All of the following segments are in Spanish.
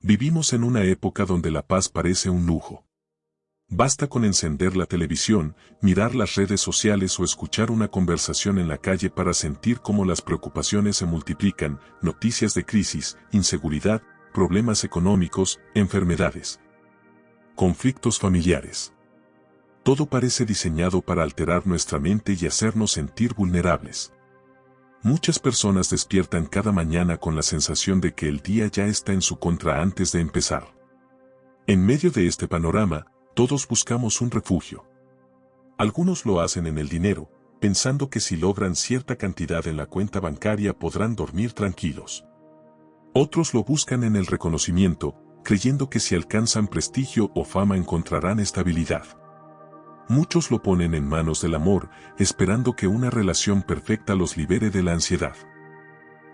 Vivimos en una época donde la paz parece un lujo. Basta con encender la televisión, mirar las redes sociales o escuchar una conversación en la calle para sentir cómo las preocupaciones se multiplican, noticias de crisis, inseguridad, problemas económicos, enfermedades, conflictos familiares. Todo parece diseñado para alterar nuestra mente y hacernos sentir vulnerables. Muchas personas despiertan cada mañana con la sensación de que el día ya está en su contra antes de empezar. En medio de este panorama, todos buscamos un refugio. Algunos lo hacen en el dinero, pensando que si logran cierta cantidad en la cuenta bancaria podrán dormir tranquilos. Otros lo buscan en el reconocimiento, creyendo que si alcanzan prestigio o fama encontrarán estabilidad. Muchos lo ponen en manos del amor, esperando que una relación perfecta los libere de la ansiedad.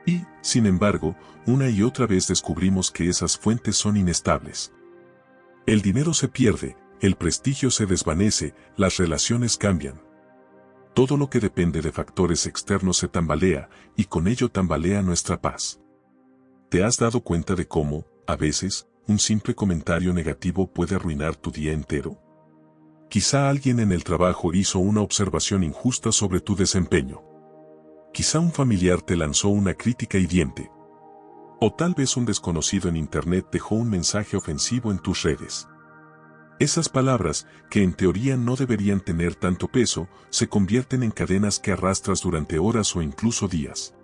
Y, sin embargo, una y otra vez descubrimos que esas fuentes son inestables. El dinero se pierde, el prestigio se desvanece, las relaciones cambian. Todo lo que depende de factores externos se tambalea, y con ello tambalea nuestra paz. ¿Te has dado cuenta de cómo, a veces, un simple comentario negativo puede arruinar tu día entero? Quizá alguien en el trabajo hizo una observación injusta sobre tu desempeño. Quizá un familiar te lanzó una crítica hiriente. O tal vez un desconocido en internet dejó un mensaje ofensivo en tus redes. Esas palabras, que en teoría no deberían tener tanto peso, se convierten en cadenas que arrastras durante horas o incluso días.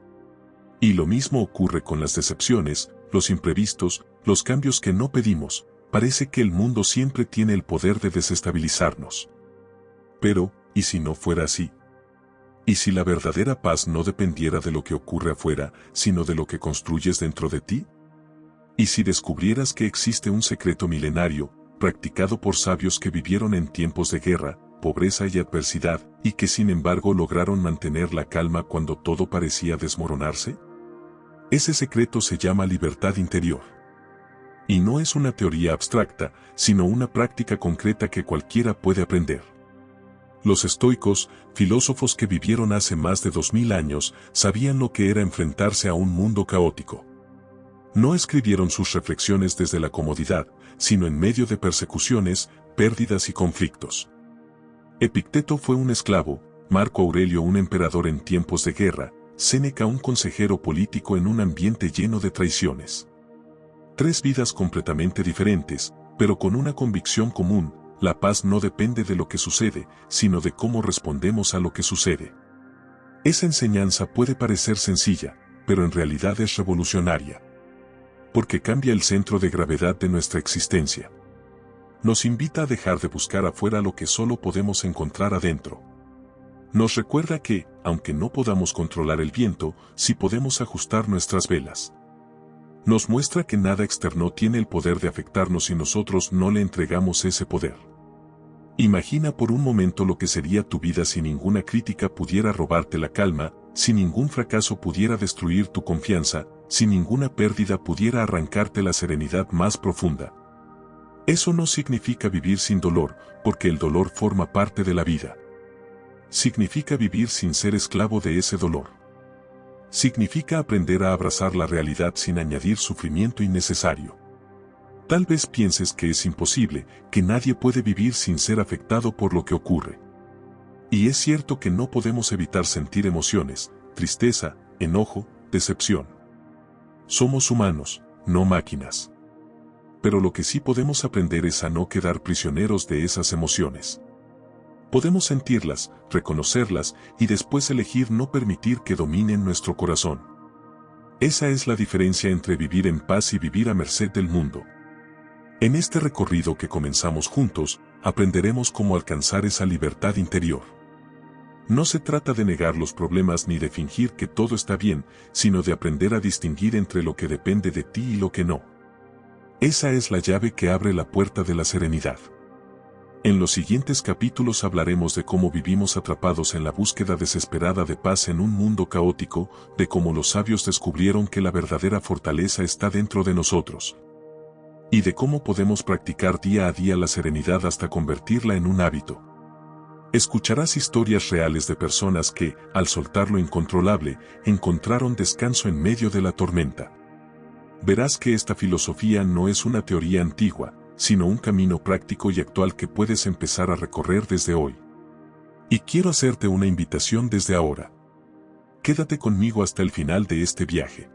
Y lo mismo ocurre con las decepciones, los imprevistos, los cambios que no pedimos. Parece que el mundo siempre tiene el poder de desestabilizarnos. Pero, ¿y si no fuera así? ¿Y si la verdadera paz no dependiera de lo que ocurre afuera, sino de lo que construyes dentro de ti? ¿Y si descubrieras que existe un secreto milenario, practicado por sabios que vivieron en tiempos de guerra, pobreza y adversidad, y que sin embargo lograron mantener la calma cuando todo parecía desmoronarse? Ese secreto se llama libertad interior. Y no es una teoría abstracta, sino una práctica concreta que cualquiera puede aprender. Los estoicos, filósofos que vivieron hace más de 2000 años, sabían lo que era enfrentarse a un mundo caótico. No escribieron sus reflexiones desde la comodidad, sino en medio de persecuciones, pérdidas y conflictos. Epicteto fue un esclavo, Marco Aurelio un emperador en tiempos de guerra, Séneca un consejero político en un ambiente lleno de traiciones. 3 vidas completamente diferentes, pero con una convicción común: la paz no depende de lo que sucede, sino de cómo respondemos a lo que sucede. Esa enseñanza puede parecer sencilla, pero en realidad es revolucionaria. Porque cambia el centro de gravedad de nuestra existencia. Nos invita a dejar de buscar afuera lo que solo podemos encontrar adentro. Nos recuerda que, aunque no podamos controlar el viento, sí podemos ajustar nuestras velas. Nos muestra que nada externo tiene el poder de afectarnos si nosotros no le entregamos ese poder. Imagina por un momento lo que sería tu vida si ninguna crítica pudiera robarte la calma, si ningún fracaso pudiera destruir tu confianza, si ninguna pérdida pudiera arrancarte la serenidad más profunda. Eso no significa vivir sin dolor, porque el dolor forma parte de la vida. Significa vivir sin ser esclavo de ese dolor. Significa aprender a abrazar la realidad sin añadir sufrimiento innecesario. Tal vez pienses que es imposible, que nadie puede vivir sin ser afectado por lo que ocurre. Y es cierto que no podemos evitar sentir emociones, tristeza, enojo, decepción. Somos humanos, no máquinas. Pero lo que sí podemos aprender es a no quedar prisioneros de esas emociones. Podemos sentirlas, reconocerlas y después elegir no permitir que dominen nuestro corazón. Esa es la diferencia entre vivir en paz y vivir a merced del mundo. En este recorrido que comenzamos juntos, aprenderemos cómo alcanzar esa libertad interior. No se trata de negar los problemas ni de fingir que todo está bien, sino de aprender a distinguir entre lo que depende de ti y lo que no. Esa es la llave que abre la puerta de la serenidad. En los siguientes capítulos hablaremos de cómo vivimos atrapados en la búsqueda desesperada de paz en un mundo caótico, de cómo los sabios descubrieron que la verdadera fortaleza está dentro de nosotros. Y de cómo podemos practicar día a día la serenidad hasta convertirla en un hábito. Escucharás historias reales de personas que, al soltar lo incontrolable, encontraron descanso en medio de la tormenta. Verás que esta filosofía no es una teoría antigua, sino un camino práctico y actual que puedes empezar a recorrer desde hoy. Y quiero hacerte una invitación desde ahora. Quédate conmigo hasta el final de este viaje.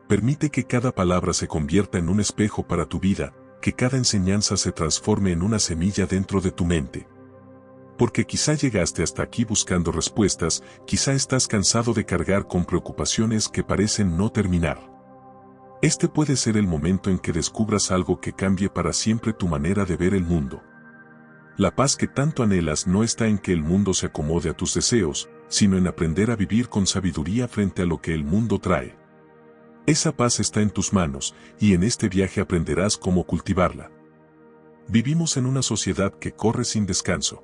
Permite que cada palabra se convierta en un espejo para tu vida, que cada enseñanza se transforme en una semilla dentro de tu mente. Porque quizá llegaste hasta aquí buscando respuestas, quizá estás cansado de cargar con preocupaciones que parecen no terminar. Este puede ser el momento en que descubras algo que cambie para siempre tu manera de ver el mundo. La paz que tanto anhelas no está en que el mundo se acomode a tus deseos, sino en aprender a vivir con sabiduría frente a lo que el mundo trae. Esa paz está en tus manos, y en este viaje aprenderás cómo cultivarla. Vivimos en una sociedad que corre sin descanso.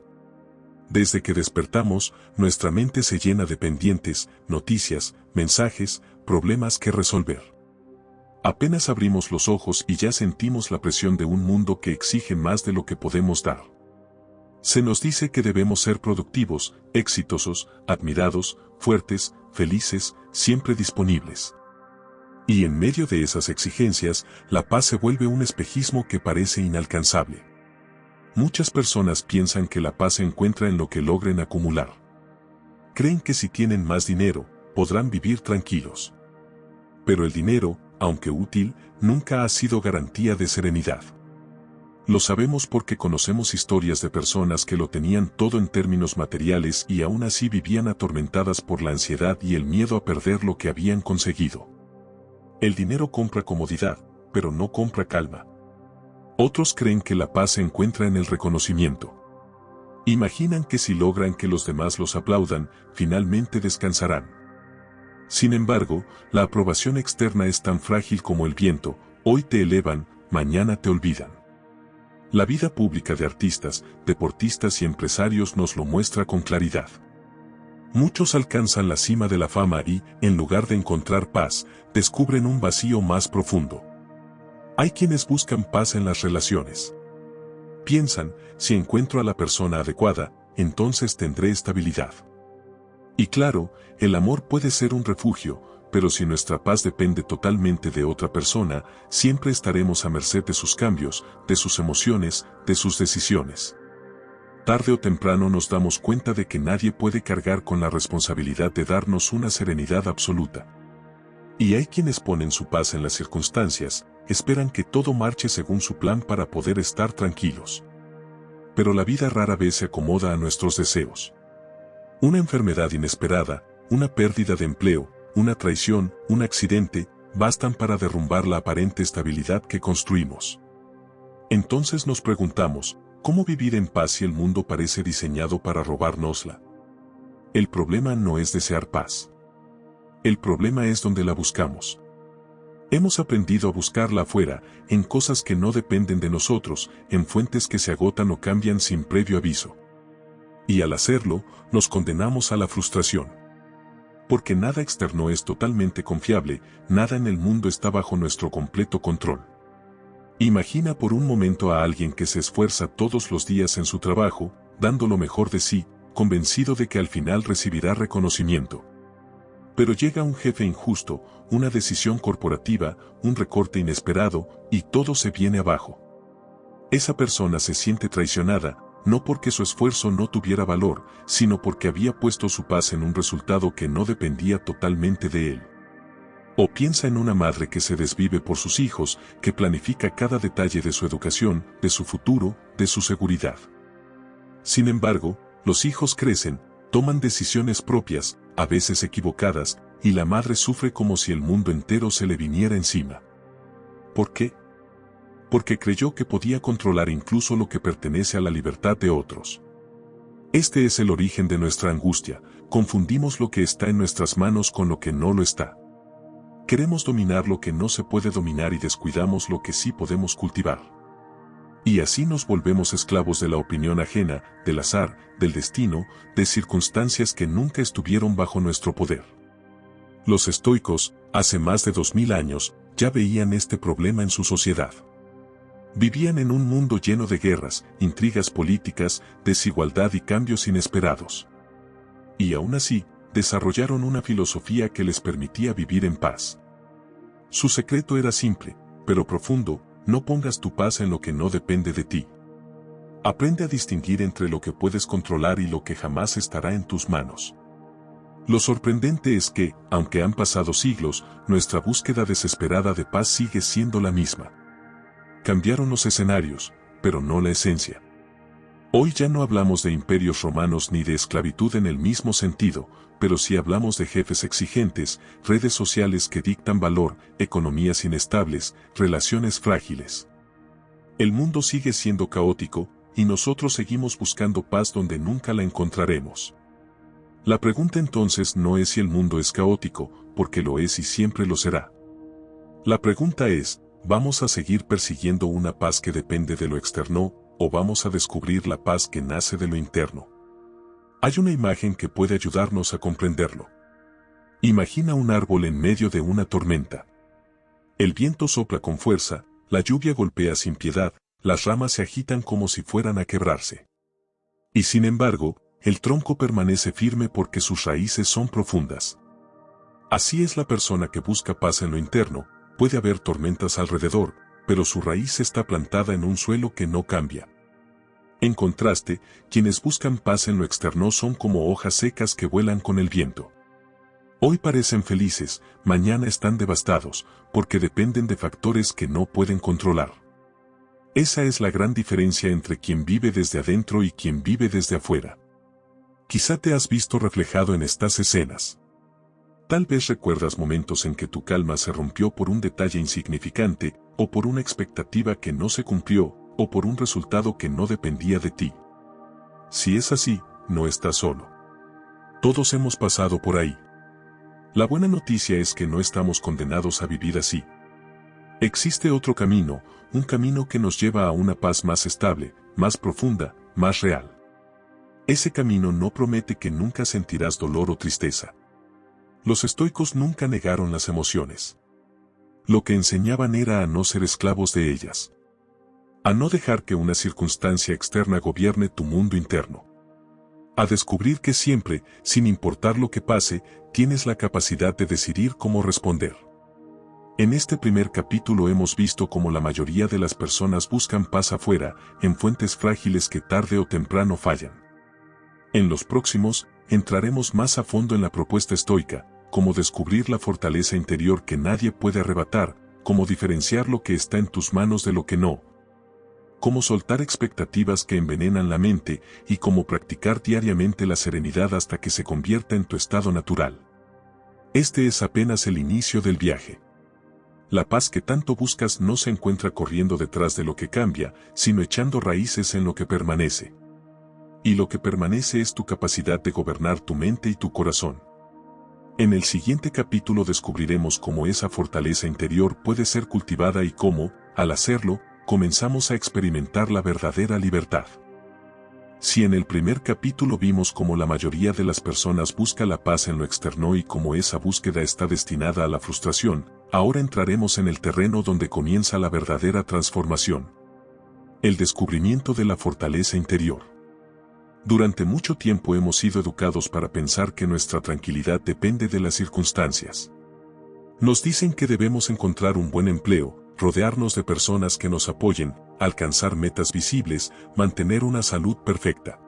Desde que despertamos, nuestra mente se llena de pendientes, noticias, mensajes, problemas que resolver. Apenas abrimos los ojos y ya sentimos la presión de un mundo que exige más de lo que podemos dar. Se nos dice que debemos ser productivos, exitosos, admirados, fuertes, felices, siempre disponibles. Y en medio de esas exigencias, la paz se vuelve un espejismo que parece inalcanzable. Muchas personas piensan que la paz se encuentra en lo que logren acumular. Creen que si tienen más dinero, podrán vivir tranquilos. Pero el dinero, aunque útil, nunca ha sido garantía de serenidad. Lo sabemos porque conocemos historias de personas que lo tenían todo en términos materiales y aún así vivían atormentadas por la ansiedad y el miedo a perder lo que habían conseguido. El dinero compra comodidad, pero no compra calma. Otros creen que la paz se encuentra en el reconocimiento. Imaginan que si logran que los demás los aplaudan, finalmente descansarán. Sin embargo, la aprobación externa es tan frágil como el viento, hoy te elevan, mañana te olvidan. La vida pública de artistas, deportistas y empresarios nos lo muestra con claridad. Muchos alcanzan la cima de la fama y, en lugar de encontrar paz, descubren un vacío más profundo. Hay quienes buscan paz en las relaciones. Piensan, si encuentro a la persona adecuada, entonces tendré estabilidad. Y claro, el amor puede ser un refugio, pero si nuestra paz depende totalmente de otra persona, siempre estaremos a merced de sus cambios, de sus emociones, de sus decisiones. Tarde o temprano nos damos cuenta de que nadie puede cargar con la responsabilidad de darnos una serenidad absoluta. Y hay quienes ponen su paz en las circunstancias, esperan que todo marche según su plan para poder estar tranquilos. Pero la vida rara vez se acomoda a nuestros deseos. Una enfermedad inesperada, una pérdida de empleo, una traición, un accidente, bastan para derrumbar la aparente estabilidad que construimos. Entonces nos preguntamos, ¿cómo vivir en paz si el mundo parece diseñado para robárnosla? El problema no es desear paz. El problema es donde la buscamos. Hemos aprendido a buscarla afuera, en cosas que no dependen de nosotros, en fuentes que se agotan o cambian sin previo aviso. Y al hacerlo, nos condenamos a la frustración. Porque nada externo es totalmente confiable, nada en el mundo está bajo nuestro completo control. Imagina por un momento a alguien que se esfuerza todos los días en su trabajo, dando lo mejor de sí, convencido de que al final recibirá reconocimiento. Pero llega un jefe injusto, una decisión corporativa, un recorte inesperado, y todo se viene abajo. Esa persona se siente traicionada, no porque su esfuerzo no tuviera valor, sino porque había puesto su paz en un resultado que no dependía totalmente de él. O piensa en una madre que se desvive por sus hijos, que planifica cada detalle de su educación, de su futuro, de su seguridad. Sin embargo, los hijos crecen, toman decisiones propias, a veces equivocadas, y la madre sufre como si el mundo entero se le viniera encima. ¿Por qué? Porque creyó que podía controlar incluso lo que pertenece a la libertad de otros. Este es el origen de nuestra angustia, confundimos lo que está en nuestras manos con lo que no lo está. Queremos dominar lo que no se puede dominar y descuidamos lo que sí podemos cultivar. Y así nos volvemos esclavos de la opinión ajena, del azar, del destino, de circunstancias que nunca estuvieron bajo nuestro poder. Los estoicos, hace más de 2000 años, ya veían este problema en su sociedad. Vivían en un mundo lleno de guerras, intrigas políticas, desigualdad y cambios inesperados. Y aún así, desarrollaron una filosofía que les permitía vivir en paz. Su secreto era simple, pero profundo: no pongas tu paz en lo que no depende de ti. Aprende a distinguir entre lo que puedes controlar y lo que jamás estará en tus manos. Lo sorprendente es que, aunque han pasado siglos, nuestra búsqueda desesperada de paz sigue siendo la misma. Cambiaron los escenarios, pero no la esencia. Hoy ya no hablamos de imperios romanos ni de esclavitud en el mismo sentido, pero sí hablamos de jefes exigentes, redes sociales que dictan valor, economías inestables, relaciones frágiles. El mundo sigue siendo caótico, y nosotros seguimos buscando paz donde nunca la encontraremos. La pregunta entonces no es si el mundo es caótico, porque lo es y siempre lo será. La pregunta es: ¿vamos a seguir persiguiendo una paz que depende de lo externo, o vamos a descubrir la paz que nace de lo interno? Hay una imagen que puede ayudarnos a comprenderlo. Imagina un árbol en medio de una tormenta. El viento sopla con fuerza, la lluvia golpea sin piedad, las ramas se agitan como si fueran a quebrarse. Y sin embargo, el tronco permanece firme porque sus raíces son profundas. Así es la persona que busca paz en lo interno. Puede haber tormentas alrededor, pero su raíz está plantada en un suelo que no cambia. En contraste, quienes buscan paz en lo externo son como hojas secas que vuelan con el viento. Hoy parecen felices, mañana están devastados, porque dependen de factores que no pueden controlar. Esa es la gran diferencia entre quien vive desde adentro y quien vive desde afuera. Quizá te has visto reflejado en estas escenas. Tal vez recuerdas momentos en que tu calma se rompió por un detalle insignificante, o por una expectativa que no se cumplió, o por un resultado que no dependía de ti. Si es así, no estás solo. Todos hemos pasado por ahí. La buena noticia es que no estamos condenados a vivir así. Existe otro camino, un camino que nos lleva a una paz más estable, más profunda, más real. Ese camino no promete que nunca sentirás dolor o tristeza. Los estoicos nunca negaron las emociones. Lo que enseñaban era a no ser esclavos de ellas. A no dejar que una circunstancia externa gobierne tu mundo interno. A descubrir que siempre, sin importar lo que pase, tienes la capacidad de decidir cómo responder. En este primer capítulo hemos visto cómo la mayoría de las personas buscan paz afuera, en fuentes frágiles que tarde o temprano fallan. En los próximos, entraremos más a fondo en la propuesta estoica, cómo descubrir la fortaleza interior que nadie puede arrebatar, cómo diferenciar lo que está en tus manos de lo que no, cómo soltar expectativas que envenenan la mente y cómo practicar diariamente la serenidad hasta que se convierta en tu estado natural. Este es apenas el inicio del viaje. La paz que tanto buscas no se encuentra corriendo detrás de lo que cambia, sino echando raíces en lo que permanece. Y lo que permanece es tu capacidad de gobernar tu mente y tu corazón. En el siguiente capítulo descubriremos cómo esa fortaleza interior puede ser cultivada y cómo, al hacerlo, comenzamos a experimentar la verdadera libertad. Si en el primer capítulo vimos cómo la mayoría de las personas busca la paz en lo externo y cómo esa búsqueda está destinada a la frustración, ahora entraremos en el terreno donde comienza la verdadera transformación. El descubrimiento de la fortaleza interior. Durante mucho tiempo hemos sido educados para pensar que nuestra tranquilidad depende de las circunstancias. Nos dicen que debemos encontrar un buen empleo, rodearnos de personas que nos apoyen, alcanzar metas visibles, mantener una salud perfecta.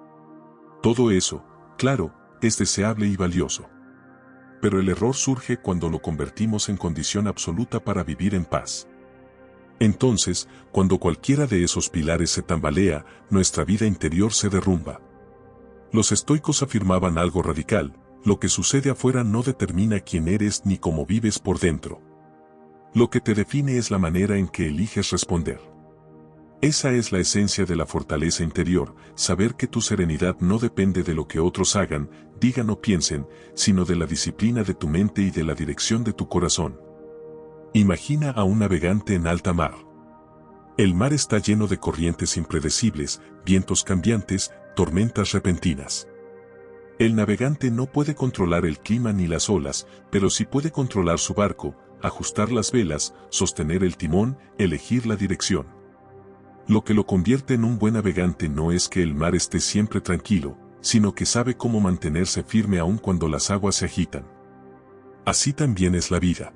Todo eso, claro, es deseable y valioso. Pero el error surge cuando lo convertimos en condición absoluta para vivir en paz. Entonces, cuando cualquiera de esos pilares se tambalea, nuestra vida interior se derrumba. Los estoicos afirmaban algo radical: lo que sucede afuera no determina quién eres ni cómo vives por dentro. Lo que te define es la manera en que eliges responder. Esa es la esencia de la fortaleza interior, saber que tu serenidad no depende de lo que otros hagan, digan o piensen, sino de la disciplina de tu mente y de la dirección de tu corazón. Imagina a un navegante en alta mar. El mar está lleno de corrientes impredecibles, vientos cambiantes, tormentas repentinas. El navegante no puede controlar el clima ni las olas, pero sí puede controlar su barco, ajustar las velas, sostener el timón, elegir la dirección. Lo que lo convierte en un buen navegante no es que el mar esté siempre tranquilo, sino que sabe cómo mantenerse firme aun cuando las aguas se agitan. Así también es la vida.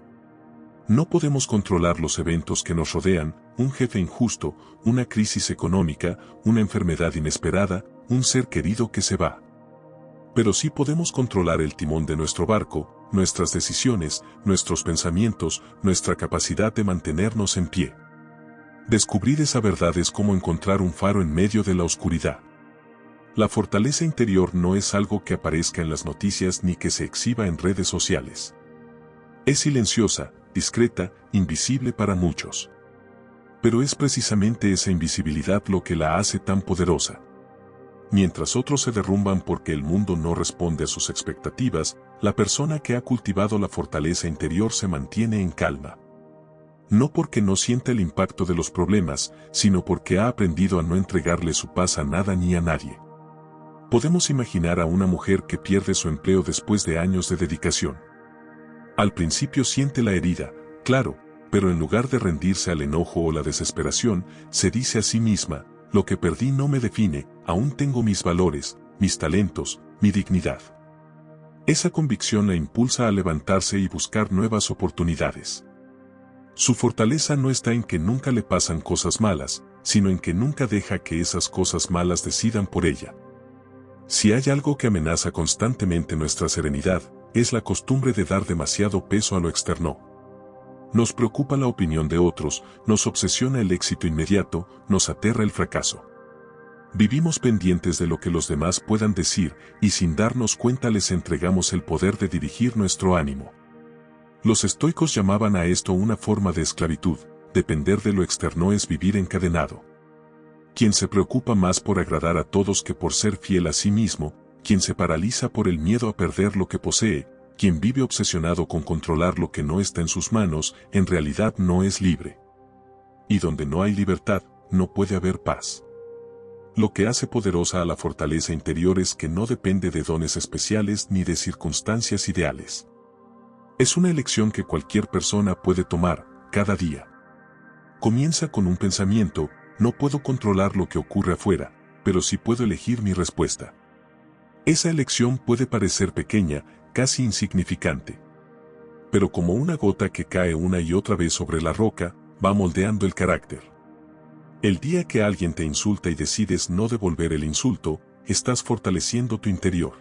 No podemos controlar los eventos que nos rodean, un jefe injusto, una crisis económica, una enfermedad inesperada, un ser querido que se va. Pero sí podemos controlar el timón de nuestro barco, nuestras decisiones, nuestros pensamientos, nuestra capacidad de mantenernos en pie. Descubrir esa verdad es como encontrar un faro en medio de la oscuridad. La fortaleza interior no es algo que aparezca en las noticias ni que se exhiba en redes sociales. Es silenciosa, discreta, invisible para muchos. Pero es precisamente esa invisibilidad lo que la hace tan poderosa. Mientras otros se derrumban porque el mundo no responde a sus expectativas, la persona que ha cultivado la fortaleza interior se mantiene en calma. No porque no sienta el impacto de los problemas, sino porque ha aprendido a no entregarle su paz a nada ni a nadie. Podemos imaginar a una mujer que pierde su empleo después de años de dedicación. Al principio siente la herida, claro, pero en lugar de rendirse al enojo o la desesperación, se dice a sí misma: lo que perdí no me define, aún tengo mis valores, mis talentos, mi dignidad. Esa convicción la impulsa a levantarse y buscar nuevas oportunidades. Su fortaleza no está en que nunca le pasan cosas malas, sino en que nunca deja que esas cosas malas decidan por ella. Si hay algo que amenaza constantemente nuestra serenidad, es la costumbre de dar demasiado peso a lo externo. Nos preocupa la opinión de otros, nos obsesiona el éxito inmediato, nos aterra el fracaso. Vivimos pendientes de lo que los demás puedan decir, y sin darnos cuenta les entregamos el poder de dirigir nuestro ánimo. Los estoicos llamaban a esto una forma de esclavitud. Depender de lo externo es vivir encadenado. Quien se preocupa más por agradar a todos que por ser fiel a sí mismo, quien se paraliza por el miedo a perder lo que posee, quien vive obsesionado con controlar lo que no está en sus manos, en realidad no es libre. Y donde no hay libertad, no puede haber paz. Lo que hace poderosa a la fortaleza interior es que no depende de dones especiales ni de circunstancias ideales. Es una elección que cualquier persona puede tomar, cada día. Comienza con un pensamiento: no puedo controlar lo que ocurre afuera, pero sí puedo elegir mi respuesta. Esa elección puede parecer pequeña, casi insignificante. Pero como una gota que cae una y otra vez sobre la roca, va moldeando el carácter. El día que alguien te insulta y decides no devolver el insulto, estás fortaleciendo tu interior.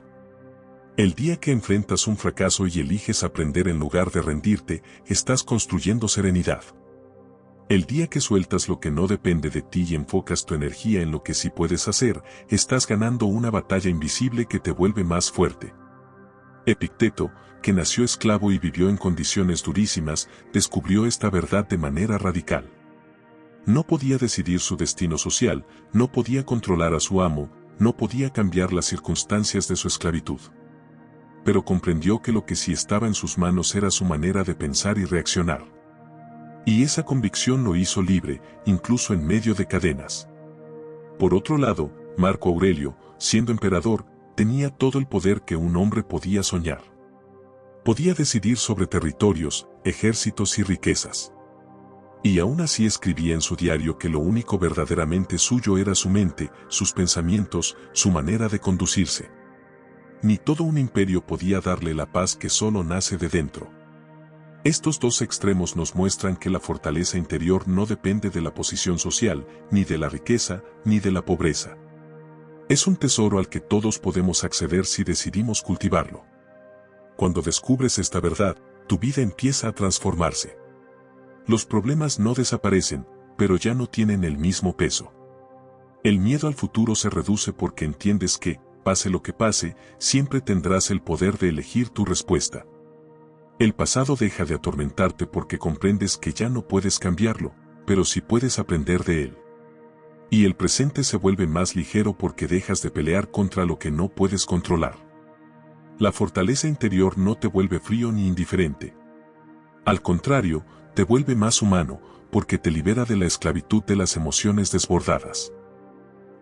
El día que enfrentas un fracaso y eliges aprender en lugar de rendirte, estás construyendo serenidad. El día que sueltas lo que no depende de ti y enfocas tu energía en lo que sí puedes hacer, estás ganando una batalla invisible que te vuelve más fuerte. Epicteto, que nació esclavo y vivió en condiciones durísimas, descubrió esta verdad de manera radical. No podía decidir su destino social, no podía controlar a su amo, no podía cambiar las circunstancias de su esclavitud. Pero comprendió que lo que sí estaba en sus manos era su manera de pensar y reaccionar. Y esa convicción lo hizo libre, incluso en medio de cadenas. Por otro lado, Marco Aurelio, siendo emperador, tenía todo el poder que un hombre podía soñar. Podía decidir sobre territorios, ejércitos y riquezas. Y aún así escribía en su diario que lo único verdaderamente suyo era su mente, sus pensamientos, su manera de conducirse. Ni todo un imperio podía darle la paz que solo nace de dentro. Estos dos extremos nos muestran que la fortaleza interior no depende de la posición social, ni de la riqueza, ni de la pobreza. Es un tesoro al que todos podemos acceder si decidimos cultivarlo. Cuando descubres esta verdad, tu vida empieza a transformarse. Los problemas no desaparecen, pero ya no tienen el mismo peso. El miedo al futuro se reduce porque entiendes que, pase lo que pase, siempre tendrás el poder de elegir tu respuesta. El pasado deja de atormentarte porque comprendes que ya no puedes cambiarlo, pero sí puedes aprender de él. Y el presente se vuelve más ligero porque dejas de pelear contra lo que no puedes controlar. La fortaleza interior no te vuelve frío ni indiferente. Al contrario, te vuelve más humano, porque te libera de la esclavitud de las emociones desbordadas.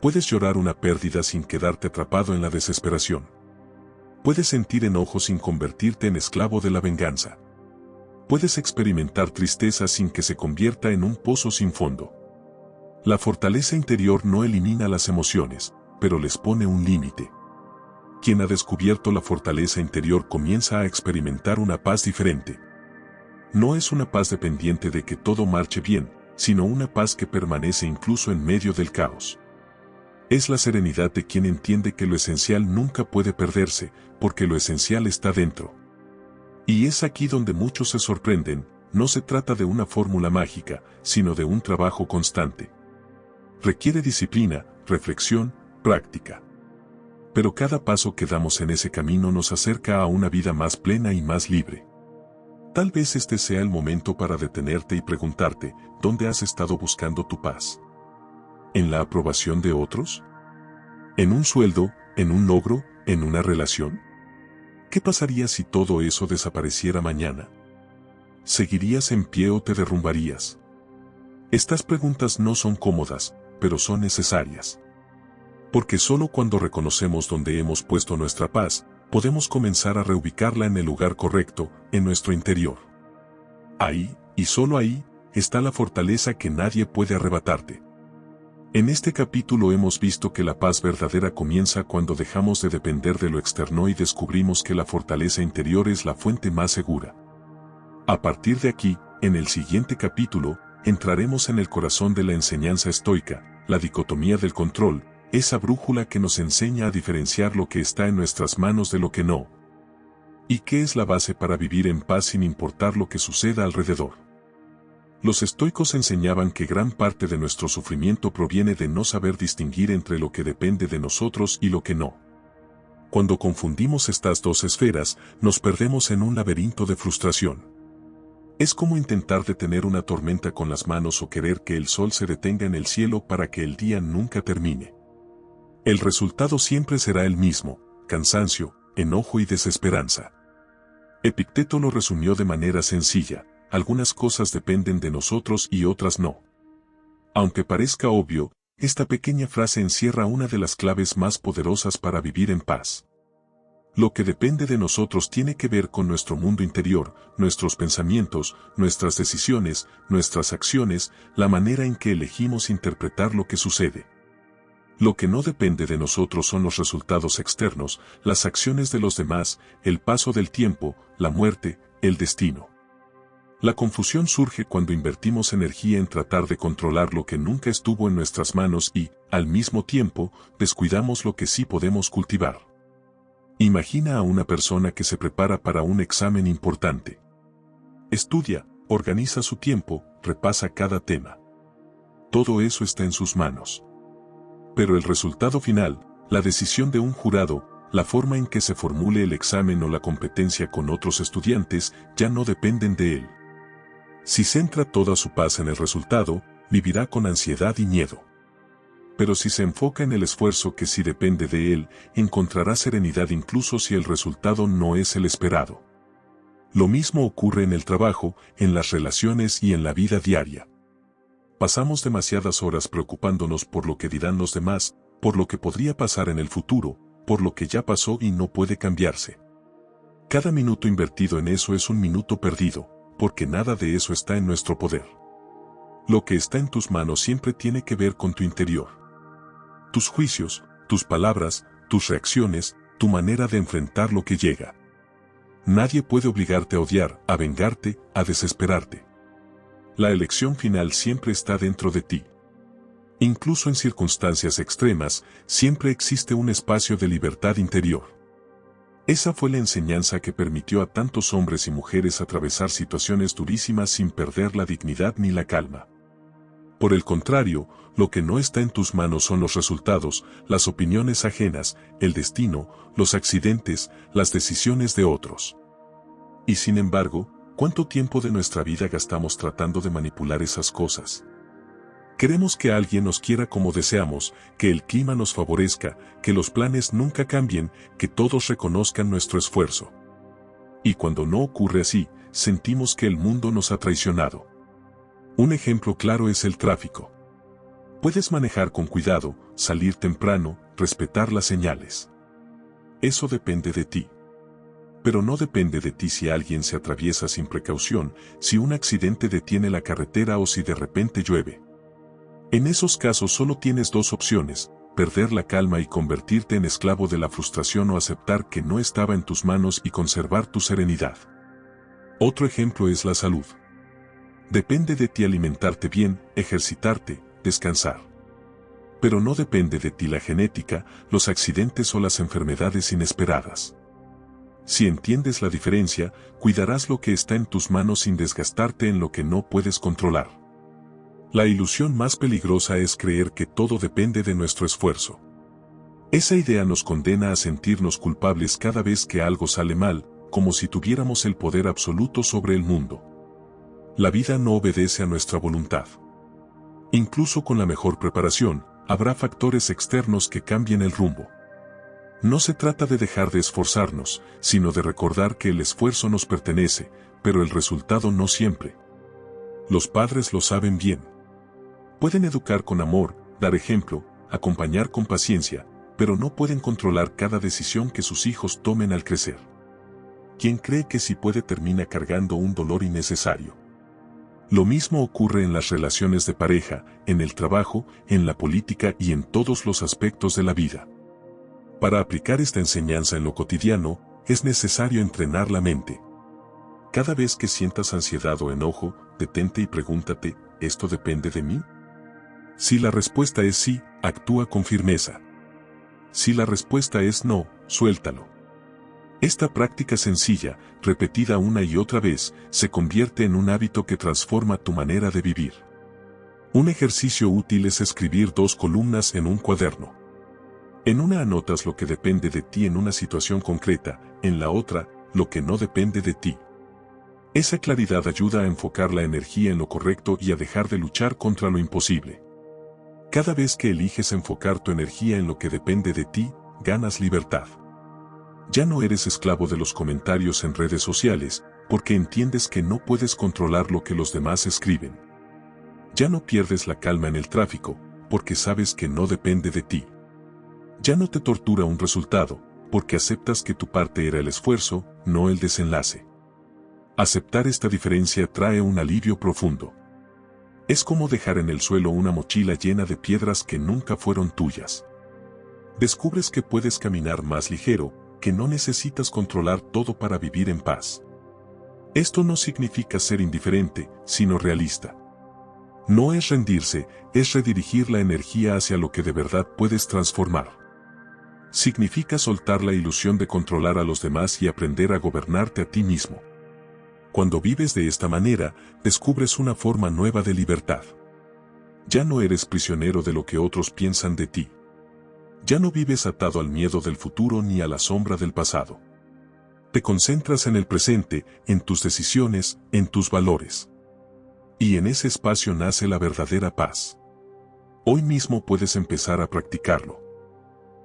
Puedes llorar una pérdida sin quedarte atrapado en la desesperación. Puedes sentir enojo sin convertirte en esclavo de la venganza. Puedes experimentar tristeza sin que se convierta en un pozo sin fondo. La fortaleza interior no elimina las emociones, pero les pone un límite. Quien ha descubierto la fortaleza interior comienza a experimentar una paz diferente. No es una paz dependiente de que todo marche bien, sino una paz que permanece incluso en medio del caos. Es la serenidad de quien entiende que lo esencial nunca puede perderse, porque lo esencial está dentro. Y es aquí donde muchos se sorprenden, no se trata de una fórmula mágica, sino de un trabajo constante. Requiere disciplina, reflexión, práctica. Pero cada paso que damos en ese camino nos acerca a una vida más plena y más libre. Tal vez este sea el momento para detenerte y preguntarte, ¿dónde has estado buscando tu paz? ¿En la aprobación de otros? ¿En un sueldo, en un logro, en una relación? ¿Qué pasaría si todo eso desapareciera mañana? ¿Seguirías en pie o te derrumbarías? Estas preguntas no son cómodas, pero son necesarias. Porque solo cuando reconocemos dónde hemos puesto nuestra paz, podemos comenzar a reubicarla en el lugar correcto, en nuestro interior. Ahí, y solo ahí, está la fortaleza que nadie puede arrebatarte. En este capítulo hemos visto que la paz verdadera comienza cuando dejamos de depender de lo externo y descubrimos que la fortaleza interior es la fuente más segura. A partir de aquí, en el siguiente capítulo, entraremos en el corazón de la enseñanza estoica, la dicotomía del control, esa brújula que nos enseña a diferenciar lo que está en nuestras manos de lo que no. ¿Y qué es la base para vivir en paz sin importar lo que suceda alrededor? Los estoicos enseñaban que gran parte de nuestro sufrimiento proviene de no saber distinguir entre lo que depende de nosotros y lo que no. Cuando confundimos estas dos esferas, nos perdemos en un laberinto de frustración. Es como intentar detener una tormenta con las manos o querer que el sol se detenga en el cielo para que el día nunca termine. El resultado siempre será el mismo: cansancio, enojo y desesperanza. Epicteto lo resumió de manera sencilla: algunas cosas dependen de nosotros y otras no. Aunque parezca obvio, esta pequeña frase encierra una de las claves más poderosas para vivir en paz. Lo que depende de nosotros tiene que ver con nuestro mundo interior, nuestros pensamientos, nuestras decisiones, nuestras acciones, la manera en que elegimos interpretar lo que sucede. Lo que no depende de nosotros son los resultados externos, las acciones de los demás, el paso del tiempo, la muerte, el destino. La confusión surge cuando invertimos energía en tratar de controlar lo que nunca estuvo en nuestras manos y, al mismo tiempo, descuidamos lo que sí podemos cultivar. Imagina a una persona que se prepara para un examen importante. Estudia, organiza su tiempo, repasa cada tema. Todo eso está en sus manos. Pero el resultado final, la decisión de un jurado, la forma en que se formule el examen o la competencia con otros estudiantes, ya no dependen de él. Si centra toda su paz en el resultado, vivirá con ansiedad y miedo. Pero si se enfoca en el esfuerzo que sí depende de él, encontrará serenidad incluso si el resultado no es el esperado. Lo mismo ocurre en el trabajo, en las relaciones y en la vida diaria. Pasamos demasiadas horas preocupándonos por lo que dirán los demás, por lo que podría pasar en el futuro, por lo que ya pasó y no puede cambiarse. Cada minuto invertido en eso es un minuto perdido, porque nada de eso está en nuestro poder. Lo que está en tus manos siempre tiene que ver con tu interior. Tus juicios, tus palabras, tus reacciones, tu manera de enfrentar lo que llega. Nadie puede obligarte a odiar, a vengarte, a desesperarte. La elección final siempre está dentro de ti. Incluso en circunstancias extremas, siempre existe un espacio de libertad interior. Esa fue la enseñanza que permitió a tantos hombres y mujeres atravesar situaciones durísimas sin perder la dignidad ni la calma. Por el contrario, lo que no está en tus manos son los resultados, las opiniones ajenas, el destino, los accidentes, las decisiones de otros. Y sin embargo, ¿cuánto tiempo de nuestra vida gastamos tratando de manipular esas cosas? Queremos que alguien nos quiera como deseamos, que el clima nos favorezca, que los planes nunca cambien, que todos reconozcan nuestro esfuerzo. Y cuando no ocurre así, sentimos que el mundo nos ha traicionado. Un ejemplo claro es el tráfico. Puedes manejar con cuidado, salir temprano, respetar las señales. Eso depende de ti. Pero no depende de ti si alguien se atraviesa sin precaución, si un accidente detiene la carretera o si de repente llueve. En esos casos solo tienes dos opciones: perder la calma y convertirte en esclavo de la frustración, o aceptar que no estaba en tus manos y conservar tu serenidad. Otro ejemplo es la salud. Depende de ti alimentarte bien, ejercitarte, descansar. Pero no depende de ti la genética, los accidentes o las enfermedades inesperadas. Si entiendes la diferencia, cuidarás lo que está en tus manos sin desgastarte en lo que no puedes controlar. La ilusión más peligrosa es creer que todo depende de nuestro esfuerzo. Esa idea nos condena a sentirnos culpables cada vez que algo sale mal, como si tuviéramos el poder absoluto sobre el mundo. La vida no obedece a nuestra voluntad. Incluso con la mejor preparación, habrá factores externos que cambien el rumbo. No se trata de dejar de esforzarnos, sino de recordar que el esfuerzo nos pertenece, pero el resultado no siempre. Los padres lo saben bien. Pueden educar con amor, dar ejemplo, acompañar con paciencia, pero no pueden controlar cada decisión que sus hijos tomen al crecer. Quien cree que sí puede termina cargando un dolor innecesario. Lo mismo ocurre en las relaciones de pareja, en el trabajo, en la política y en todos los aspectos de la vida. Para aplicar esta enseñanza en lo cotidiano, es necesario entrenar la mente. Cada vez que sientas ansiedad o enojo, detente y pregúntate, ¿esto depende de mí? Si la respuesta es sí, actúa con firmeza. Si la respuesta es no, suéltalo. Esta práctica sencilla, repetida una y otra vez, se convierte en un hábito que transforma tu manera de vivir. Un ejercicio útil es escribir 2 columnas en un cuaderno. En una anotas lo que depende de ti en una situación concreta, en la otra, lo que no depende de ti. Esa claridad ayuda a enfocar la energía en lo correcto y a dejar de luchar contra lo imposible. Cada vez que eliges enfocar tu energía en lo que depende de ti, ganas libertad. Ya no eres esclavo de los comentarios en redes sociales, porque entiendes que no puedes controlar lo que los demás escriben. Ya no pierdes la calma en el tráfico, porque sabes que no depende de ti. Ya no te tortura un resultado, porque aceptas que tu parte era el esfuerzo, no el desenlace. Aceptar esta diferencia trae un alivio profundo. Es como dejar en el suelo una mochila llena de piedras que nunca fueron tuyas. Descubres que puedes caminar más ligero, que no necesitas controlar todo para vivir en paz. Esto no significa ser indiferente, sino realista. No es rendirse, es redirigir la energía hacia lo que de verdad puedes transformar. Significa soltar la ilusión de controlar a los demás y aprender a gobernarte a ti mismo. Cuando vives de esta manera, descubres una forma nueva de libertad. Ya no eres prisionero de lo que otros piensan de ti. Ya no vives atado al miedo del futuro ni a la sombra del pasado. Te concentras en el presente, en tus decisiones, en tus valores. Y en ese espacio nace la verdadera paz. Hoy mismo puedes empezar a practicarlo.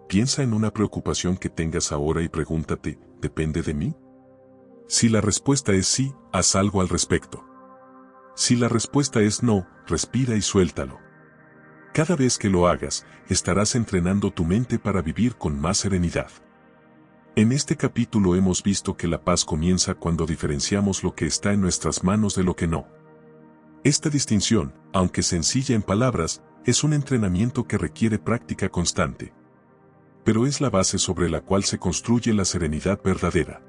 Piensa en una preocupación que tengas ahora y pregúntate, ¿depende de mí? Si la respuesta es sí, haz algo al respecto. Si la respuesta es no, respira y suéltalo. Cada vez que lo hagas, estarás entrenando tu mente para vivir con más serenidad. En este capítulo hemos visto que la paz comienza cuando diferenciamos lo que está en nuestras manos de lo que no. Esta distinción, aunque sencilla en palabras, es un entrenamiento que requiere práctica constante. Pero es la base sobre la cual se construye la serenidad verdadera.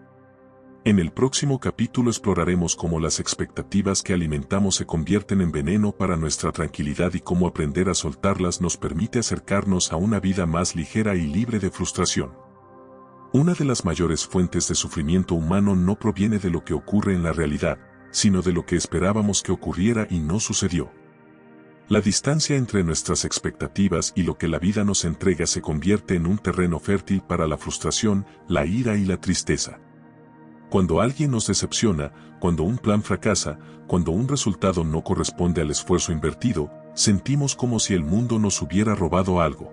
En el próximo capítulo exploraremos cómo las expectativas que alimentamos se convierten en veneno para nuestra tranquilidad y cómo aprender a soltarlas nos permite acercarnos a una vida más ligera y libre de frustración. Una de las mayores fuentes de sufrimiento humano no proviene de lo que ocurre en la realidad, sino de lo que esperábamos que ocurriera y no sucedió. La distancia entre nuestras expectativas y lo que la vida nos entrega se convierte en un terreno fértil para la frustración, la ira y la tristeza. Cuando alguien nos decepciona, cuando un plan fracasa, cuando un resultado no corresponde al esfuerzo invertido, sentimos como si el mundo nos hubiera robado algo.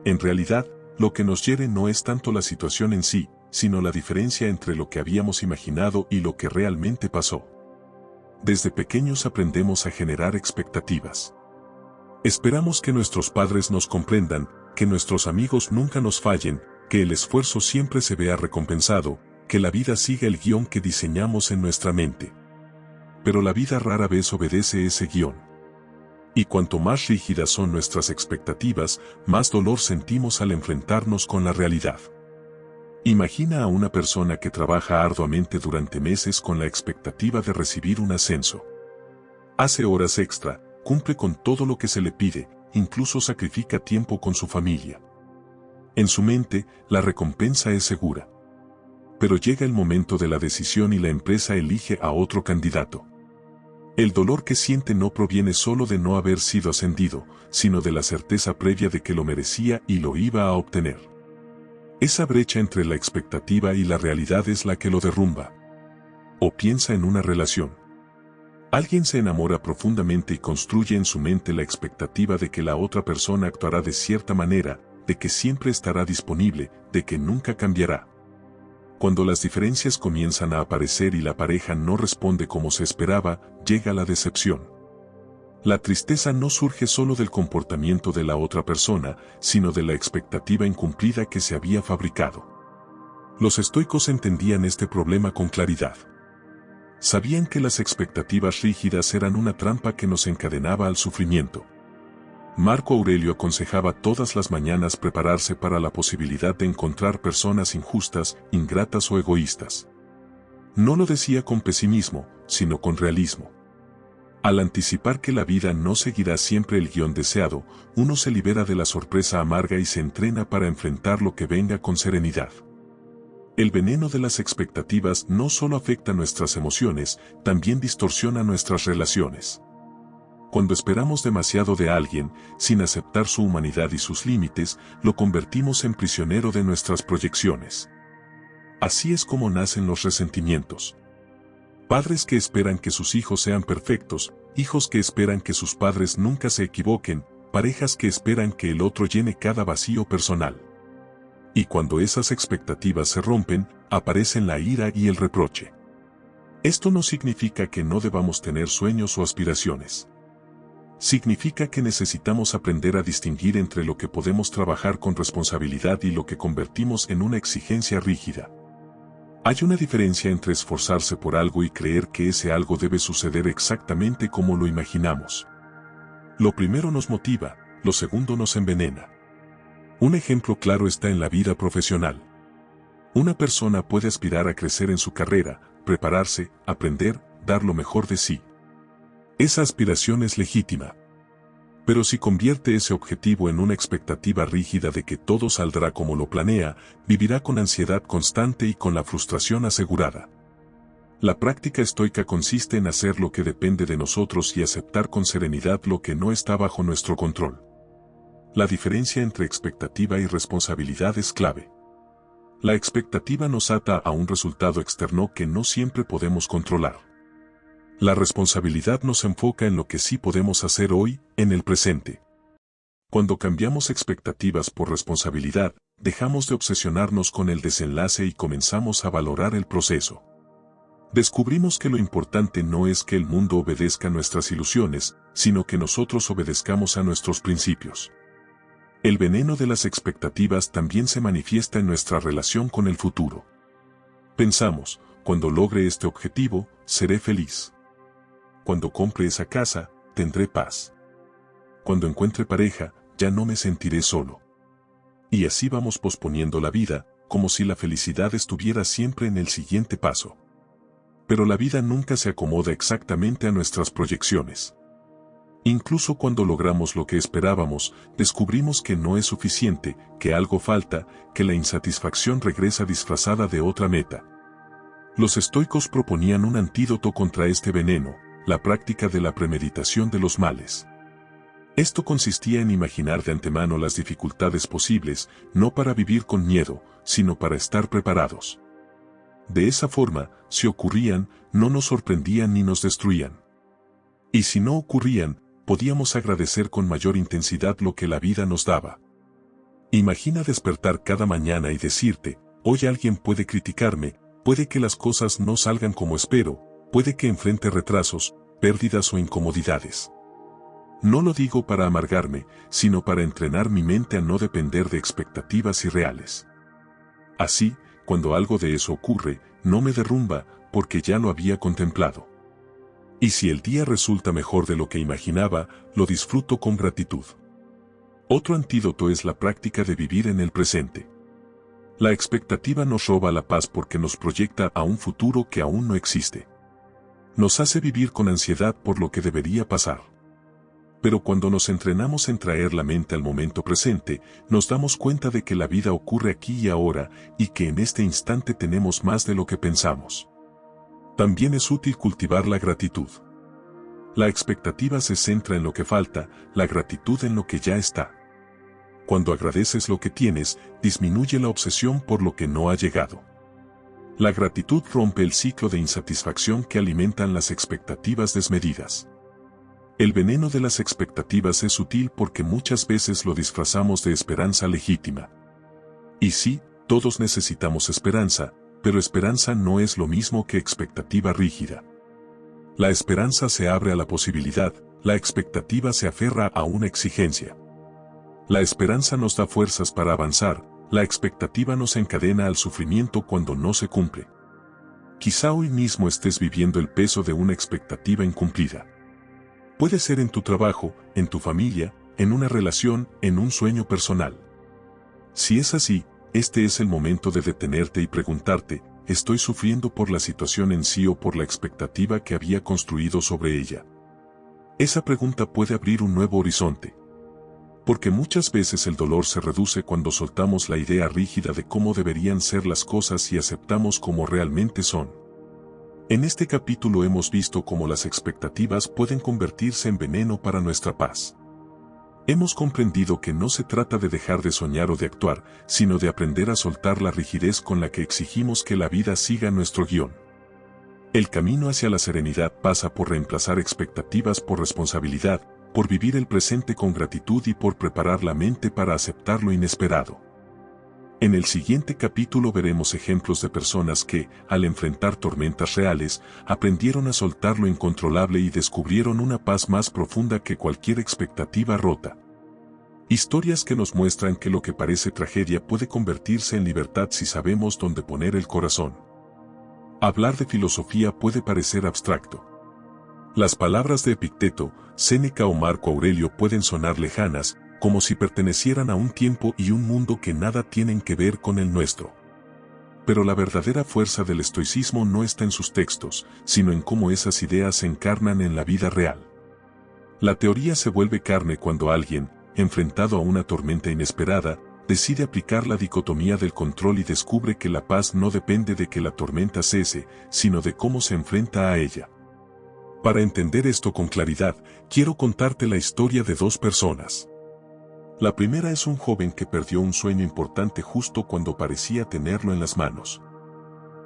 En realidad, lo que nos hiere no es tanto la situación en sí, sino la diferencia entre lo que habíamos imaginado y lo que realmente pasó. Desde pequeños aprendemos a generar expectativas. Esperamos que nuestros padres nos comprendan, que nuestros amigos nunca nos fallen, que el esfuerzo siempre se vea recompensado, que la vida siga el guión que diseñamos en nuestra mente. Pero la vida rara vez obedece ese guión. Y cuanto más rígidas son nuestras expectativas, más dolor sentimos al enfrentarnos con la realidad. Imagina a una persona que trabaja arduamente durante meses con la expectativa de recibir un ascenso. Hace horas extra, cumple con todo lo que se le pide, incluso sacrifica tiempo con su familia. En su mente, la recompensa es segura. Pero llega el momento de la decisión y la empresa elige a otro candidato. El dolor que siente no proviene solo de no haber sido ascendido, sino de la certeza previa de que lo merecía y lo iba a obtener. Esa brecha entre la expectativa y la realidad es la que lo derrumba. O piensa en una relación. Alguien se enamora profundamente y construye en su mente la expectativa de que la otra persona actuará de cierta manera, de que siempre estará disponible, de que nunca cambiará. Cuando las diferencias comienzan a aparecer y la pareja no responde como se esperaba, llega la decepción. La tristeza no surge solo del comportamiento de la otra persona, sino de la expectativa incumplida que se había fabricado. Los estoicos entendían este problema con claridad. Sabían que las expectativas rígidas eran una trampa que nos encadenaba al sufrimiento. Marco Aurelio aconsejaba todas las mañanas prepararse para la posibilidad de encontrar personas injustas, ingratas o egoístas. No lo decía con pesimismo, sino con realismo. Al anticipar que la vida no seguirá siempre el guión deseado, uno se libera de la sorpresa amarga y se entrena para enfrentar lo que venga con serenidad. El veneno de las expectativas no solo afecta nuestras emociones, también distorsiona nuestras relaciones. Cuando esperamos demasiado de alguien, sin aceptar su humanidad y sus límites, lo convertimos en prisionero de nuestras proyecciones. Así es como nacen los resentimientos. Padres que esperan que sus hijos sean perfectos, hijos que esperan que sus padres nunca se equivoquen, parejas que esperan que el otro llene cada vacío personal. Y cuando esas expectativas se rompen, aparecen la ira y el reproche. Esto no significa que no debamos tener sueños o aspiraciones. Significa que necesitamos aprender a distinguir entre lo que podemos trabajar con responsabilidad y lo que convertimos en una exigencia rígida. Hay una diferencia entre esforzarse por algo y creer que ese algo debe suceder exactamente como lo imaginamos. Lo primero nos motiva, lo segundo nos envenena. Un ejemplo claro está en la vida profesional. Una persona puede aspirar a crecer en su carrera, prepararse, aprender, dar lo mejor de sí. Esa aspiración es legítima. Pero si convierte ese objetivo en una expectativa rígida de que todo saldrá como lo planea, vivirá con ansiedad constante y con la frustración asegurada. La práctica estoica consiste en hacer lo que depende de nosotros y aceptar con serenidad lo que no está bajo nuestro control. La diferencia entre expectativa y responsabilidad es clave. La expectativa nos ata a un resultado externo que no siempre podemos controlar. La responsabilidad nos enfoca en lo que sí podemos hacer hoy, en el presente. Cuando cambiamos expectativas por responsabilidad, dejamos de obsesionarnos con el desenlace y comenzamos a valorar el proceso. Descubrimos que lo importante no es que el mundo obedezca nuestras ilusiones, sino que nosotros obedezcamos a nuestros principios. El veneno de las expectativas también se manifiesta en nuestra relación con el futuro. Pensamos, cuando logre este objetivo, seré feliz. Cuando compre esa casa, tendré paz. Cuando encuentre pareja, ya no me sentiré solo. Y así vamos posponiendo la vida, como si la felicidad estuviera siempre en el siguiente paso. Pero la vida nunca se acomoda exactamente a nuestras proyecciones. Incluso cuando logramos lo que esperábamos, descubrimos que no es suficiente, que algo falta, que la insatisfacción regresa disfrazada de otra meta. Los estoicos proponían un antídoto contra este veneno, la práctica de la premeditación de los males. Esto consistía en imaginar de antemano las dificultades posibles, no para vivir con miedo, sino para estar preparados. De esa forma, si ocurrían, no nos sorprendían ni nos destruían. Y si no ocurrían, podíamos agradecer con mayor intensidad lo que la vida nos daba. Imagina despertar cada mañana y decirte, hoy alguien puede criticarme, puede que las cosas no salgan como espero, puede que enfrente retrasos, pérdidas o incomodidades. No lo digo para amargarme, sino para entrenar mi mente a no depender de expectativas irreales. Así, cuando algo de eso ocurre, no me derrumba, porque ya lo había contemplado. Y si el día resulta mejor de lo que imaginaba, lo disfruto con gratitud. Otro antídoto es la práctica de vivir en el presente. La expectativa nos roba la paz porque nos proyecta a un futuro que aún no existe. Nos hace vivir con ansiedad por lo que debería pasar. Pero cuando nos entrenamos en traer la mente al momento presente, nos damos cuenta de que la vida ocurre aquí y ahora, y que en este instante tenemos más de lo que pensamos. También es útil cultivar la gratitud. La expectativa se centra en lo que falta, la gratitud en lo que ya está. Cuando agradeces lo que tienes, disminuye la obsesión por lo que no ha llegado. La gratitud rompe el ciclo de insatisfacción que alimentan las expectativas desmedidas. El veneno de las expectativas es sutil porque muchas veces lo disfrazamos de esperanza legítima. Y sí, todos necesitamos esperanza, pero esperanza no es lo mismo que expectativa rígida. La esperanza se abre a la posibilidad, la expectativa se aferra a una exigencia. La esperanza nos da fuerzas para avanzar, la expectativa nos encadena al sufrimiento cuando no se cumple. Quizá hoy mismo estés viviendo el peso de una expectativa incumplida. Puede ser en tu trabajo, en tu familia, en una relación, en un sueño personal. Si es así, este es el momento de detenerte y preguntarte, ¿estoy sufriendo por la situación en sí o por la expectativa que había construido sobre ella? Esa pregunta puede abrir un nuevo horizonte. Porque muchas veces el dolor se reduce cuando soltamos la idea rígida de cómo deberían ser las cosas y aceptamos cómo realmente son. En este capítulo hemos visto cómo las expectativas pueden convertirse en veneno para nuestra paz. Hemos comprendido que no se trata de dejar de soñar o de actuar, sino de aprender a soltar la rigidez con la que exigimos que la vida siga nuestro guión. El camino hacia la serenidad pasa por reemplazar expectativas por responsabilidad, por vivir el presente con gratitud y por preparar la mente para aceptar lo inesperado. En el siguiente capítulo veremos ejemplos de personas que, al enfrentar tormentas reales, aprendieron a soltar lo incontrolable y descubrieron una paz más profunda que cualquier expectativa rota. Historias que nos muestran que lo que parece tragedia puede convertirse en libertad si sabemos dónde poner el corazón. Hablar de filosofía puede parecer abstracto. Las palabras de Epicteto, Séneca o Marco Aurelio pueden sonar lejanas, como si pertenecieran a un tiempo y un mundo que nada tienen que ver con el nuestro. Pero la verdadera fuerza del estoicismo no está en sus textos, sino en cómo esas ideas se encarnan en la vida real. La teoría se vuelve carne cuando alguien, enfrentado a una tormenta inesperada, decide aplicar la dicotomía del control y descubre que la paz no depende de que la tormenta cese, sino de cómo se enfrenta a ella. Para entender esto con claridad, quiero contarte la historia de dos personas. La primera es un joven que perdió un sueño importante justo cuando parecía tenerlo en las manos.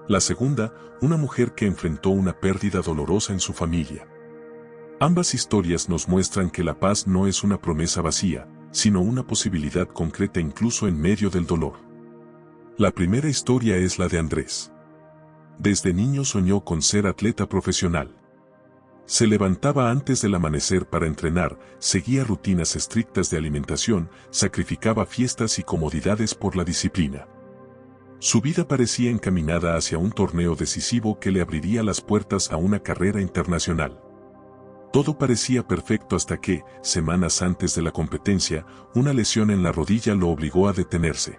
La segunda, una mujer que enfrentó una pérdida dolorosa en su familia. Ambas historias nos muestran que la paz no es una promesa vacía, sino una posibilidad concreta incluso en medio del dolor. La primera historia es la de Andrés. Desde niño soñó con ser atleta profesional. Se levantaba antes del amanecer para entrenar, seguía rutinas estrictas de alimentación, sacrificaba fiestas y comodidades por la disciplina. Su vida parecía encaminada hacia un torneo decisivo que le abriría las puertas a una carrera internacional. Todo parecía perfecto hasta que, semanas antes de la competencia, una lesión en la rodilla lo obligó a detenerse.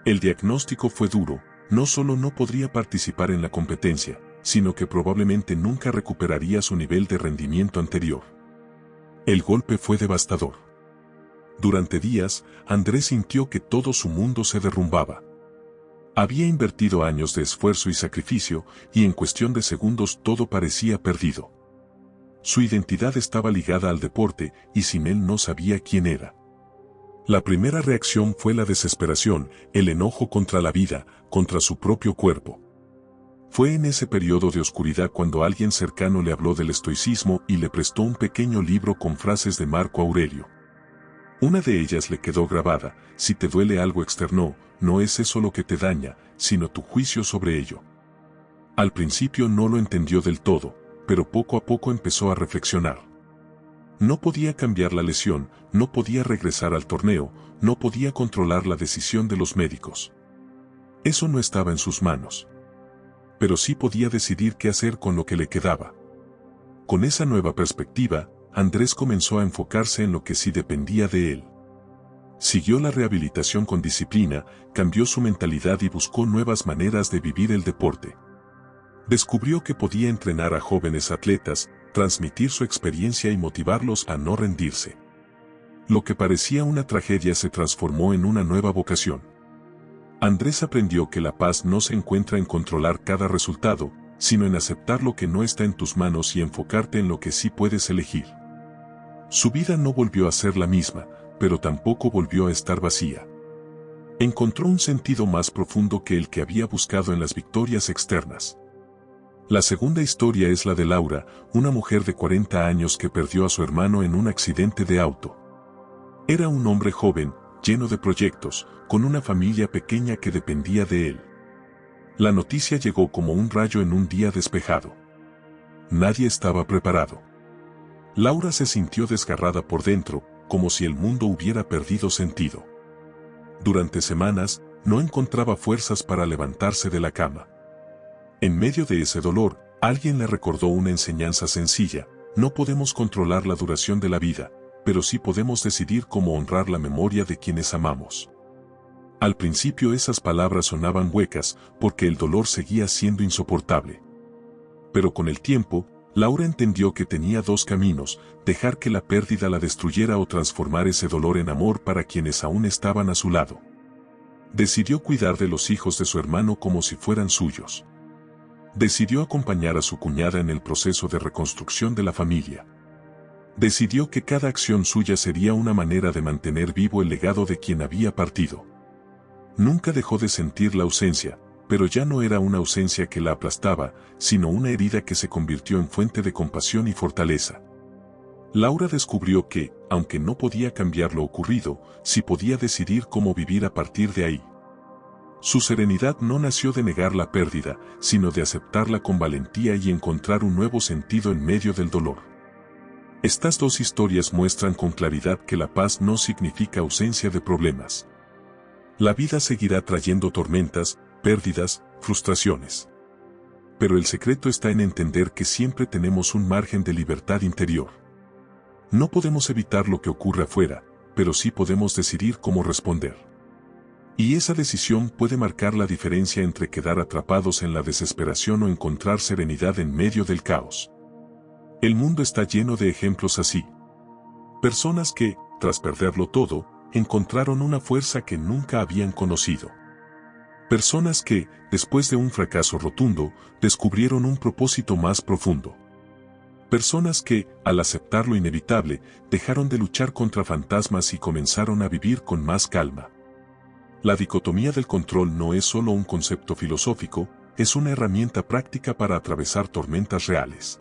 El diagnóstico fue duro, no solo no podría participar en la competencia, sino que probablemente nunca recuperaría su nivel de rendimiento anterior. El golpe fue devastador. Durante días, Andrés sintió que todo su mundo se derrumbaba. Había invertido años de esfuerzo y sacrificio, y en cuestión de segundos todo parecía perdido. Su identidad estaba ligada al deporte, y sin él no sabía quién era. La primera reacción fue la desesperación, el enojo contra la vida, contra su propio cuerpo. Fue en ese periodo de oscuridad cuando alguien cercano le habló del estoicismo y le prestó un pequeño libro con frases de Marco Aurelio. Una de ellas le quedó grabada: si te duele algo externo, no es eso lo que te daña, sino tu juicio sobre ello. Al principio no lo entendió del todo, pero poco a poco empezó a reflexionar. No podía cambiar la lesión, no podía regresar al torneo, no podía controlar la decisión de los médicos. Eso no estaba en sus manos. Pero sí podía decidir qué hacer con lo que le quedaba. Con esa nueva perspectiva, Andrés comenzó a enfocarse en lo que sí dependía de él. Siguió la rehabilitación con disciplina, cambió su mentalidad y buscó nuevas maneras de vivir el deporte. Descubrió que podía entrenar a jóvenes atletas, transmitir su experiencia y motivarlos a no rendirse. Lo que parecía una tragedia se transformó en una nueva vocación. Andrés aprendió que la paz no se encuentra en controlar cada resultado, sino en aceptar lo que no está en tus manos y enfocarte en lo que sí puedes elegir. Su vida no volvió a ser la misma, pero tampoco volvió a estar vacía. Encontró un sentido más profundo que el que había buscado en las victorias externas. La segunda historia es la de Laura, una mujer de 40 años que perdió a su hermano en un accidente de auto. Era un hombre joven, lleno de proyectos, con una familia pequeña que dependía de él. La noticia llegó como un rayo en un día despejado. Nadie estaba preparado. Laura se sintió desgarrada por dentro, como si el mundo hubiera perdido sentido. Durante semanas, no encontraba fuerzas para levantarse de la cama. En medio de ese dolor, alguien le recordó una enseñanza sencilla: no podemos controlar la duración de la vida, pero sí podemos decidir cómo honrar la memoria de quienes amamos. Al principio esas palabras sonaban huecas, porque el dolor seguía siendo insoportable. Pero con el tiempo, Laura entendió que tenía dos caminos: dejar que la pérdida la destruyera o transformar ese dolor en amor para quienes aún estaban a su lado. Decidió cuidar de los hijos de su hermano como si fueran suyos. Decidió acompañar a su cuñada en el proceso de reconstrucción de la familia. Decidió que cada acción suya sería una manera de mantener vivo el legado de quien había partido. Nunca dejó de sentir la ausencia, pero ya no era una ausencia que la aplastaba, sino una herida que se convirtió en fuente de compasión y fortaleza. Laura descubrió que, aunque no podía cambiar lo ocurrido, sí podía decidir cómo vivir a partir de ahí. Su serenidad no nació de negar la pérdida, sino de aceptarla con valentía y encontrar un nuevo sentido en medio del dolor. Estas dos historias muestran con claridad que la paz no significa ausencia de problemas. La vida seguirá trayendo tormentas, pérdidas, frustraciones. Pero el secreto está en entender que siempre tenemos un margen de libertad interior. No podemos evitar lo que ocurre afuera, pero sí podemos decidir cómo responder. Y esa decisión puede marcar la diferencia entre quedar atrapados en la desesperación o encontrar serenidad en medio del caos. El mundo está lleno de ejemplos así. Personas que, tras perderlo todo, encontraron una fuerza que nunca habían conocido. Personas que, después de un fracaso rotundo, descubrieron un propósito más profundo. Personas que, al aceptar lo inevitable, dejaron de luchar contra fantasmas y comenzaron a vivir con más calma. La dicotomía del control no es solo un concepto filosófico, es una herramienta práctica para atravesar tormentas reales.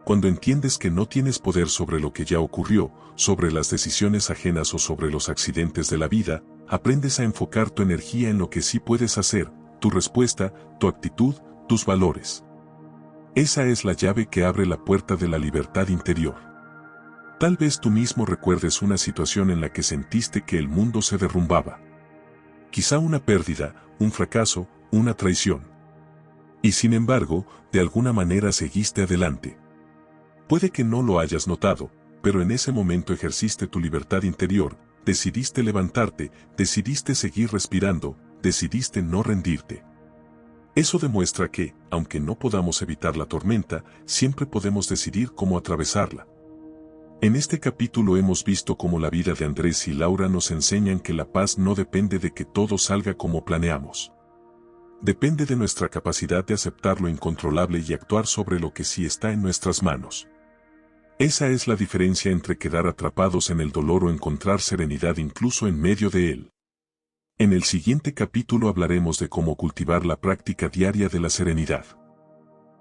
Cuando entiendes que no tienes poder sobre lo que ya ocurrió, sobre las decisiones ajenas o sobre los accidentes de la vida, aprendes a enfocar tu energía en lo que sí puedes hacer, tu respuesta, tu actitud, tus valores. Esa es la llave que abre la puerta de la libertad interior. Tal vez tú mismo recuerdes una situación en la que sentiste que el mundo se derrumbaba. Quizá una pérdida, un fracaso, una traición. Y sin embargo, de alguna manera seguiste adelante. Puede que no lo hayas notado, pero en ese momento ejerciste tu libertad interior, decidiste levantarte, decidiste seguir respirando, decidiste no rendirte. Eso demuestra que, aunque no podamos evitar la tormenta, siempre podemos decidir cómo atravesarla. En este capítulo hemos visto cómo la vida de Andrés y Laura nos enseñan que la paz no depende de que todo salga como planeamos. Depende de nuestra capacidad de aceptar lo incontrolable y actuar sobre lo que sí está en nuestras manos. Esa es la diferencia entre quedar atrapados en el dolor o encontrar serenidad incluso en medio de él. En el siguiente capítulo hablaremos de cómo cultivar la práctica diaria de la serenidad.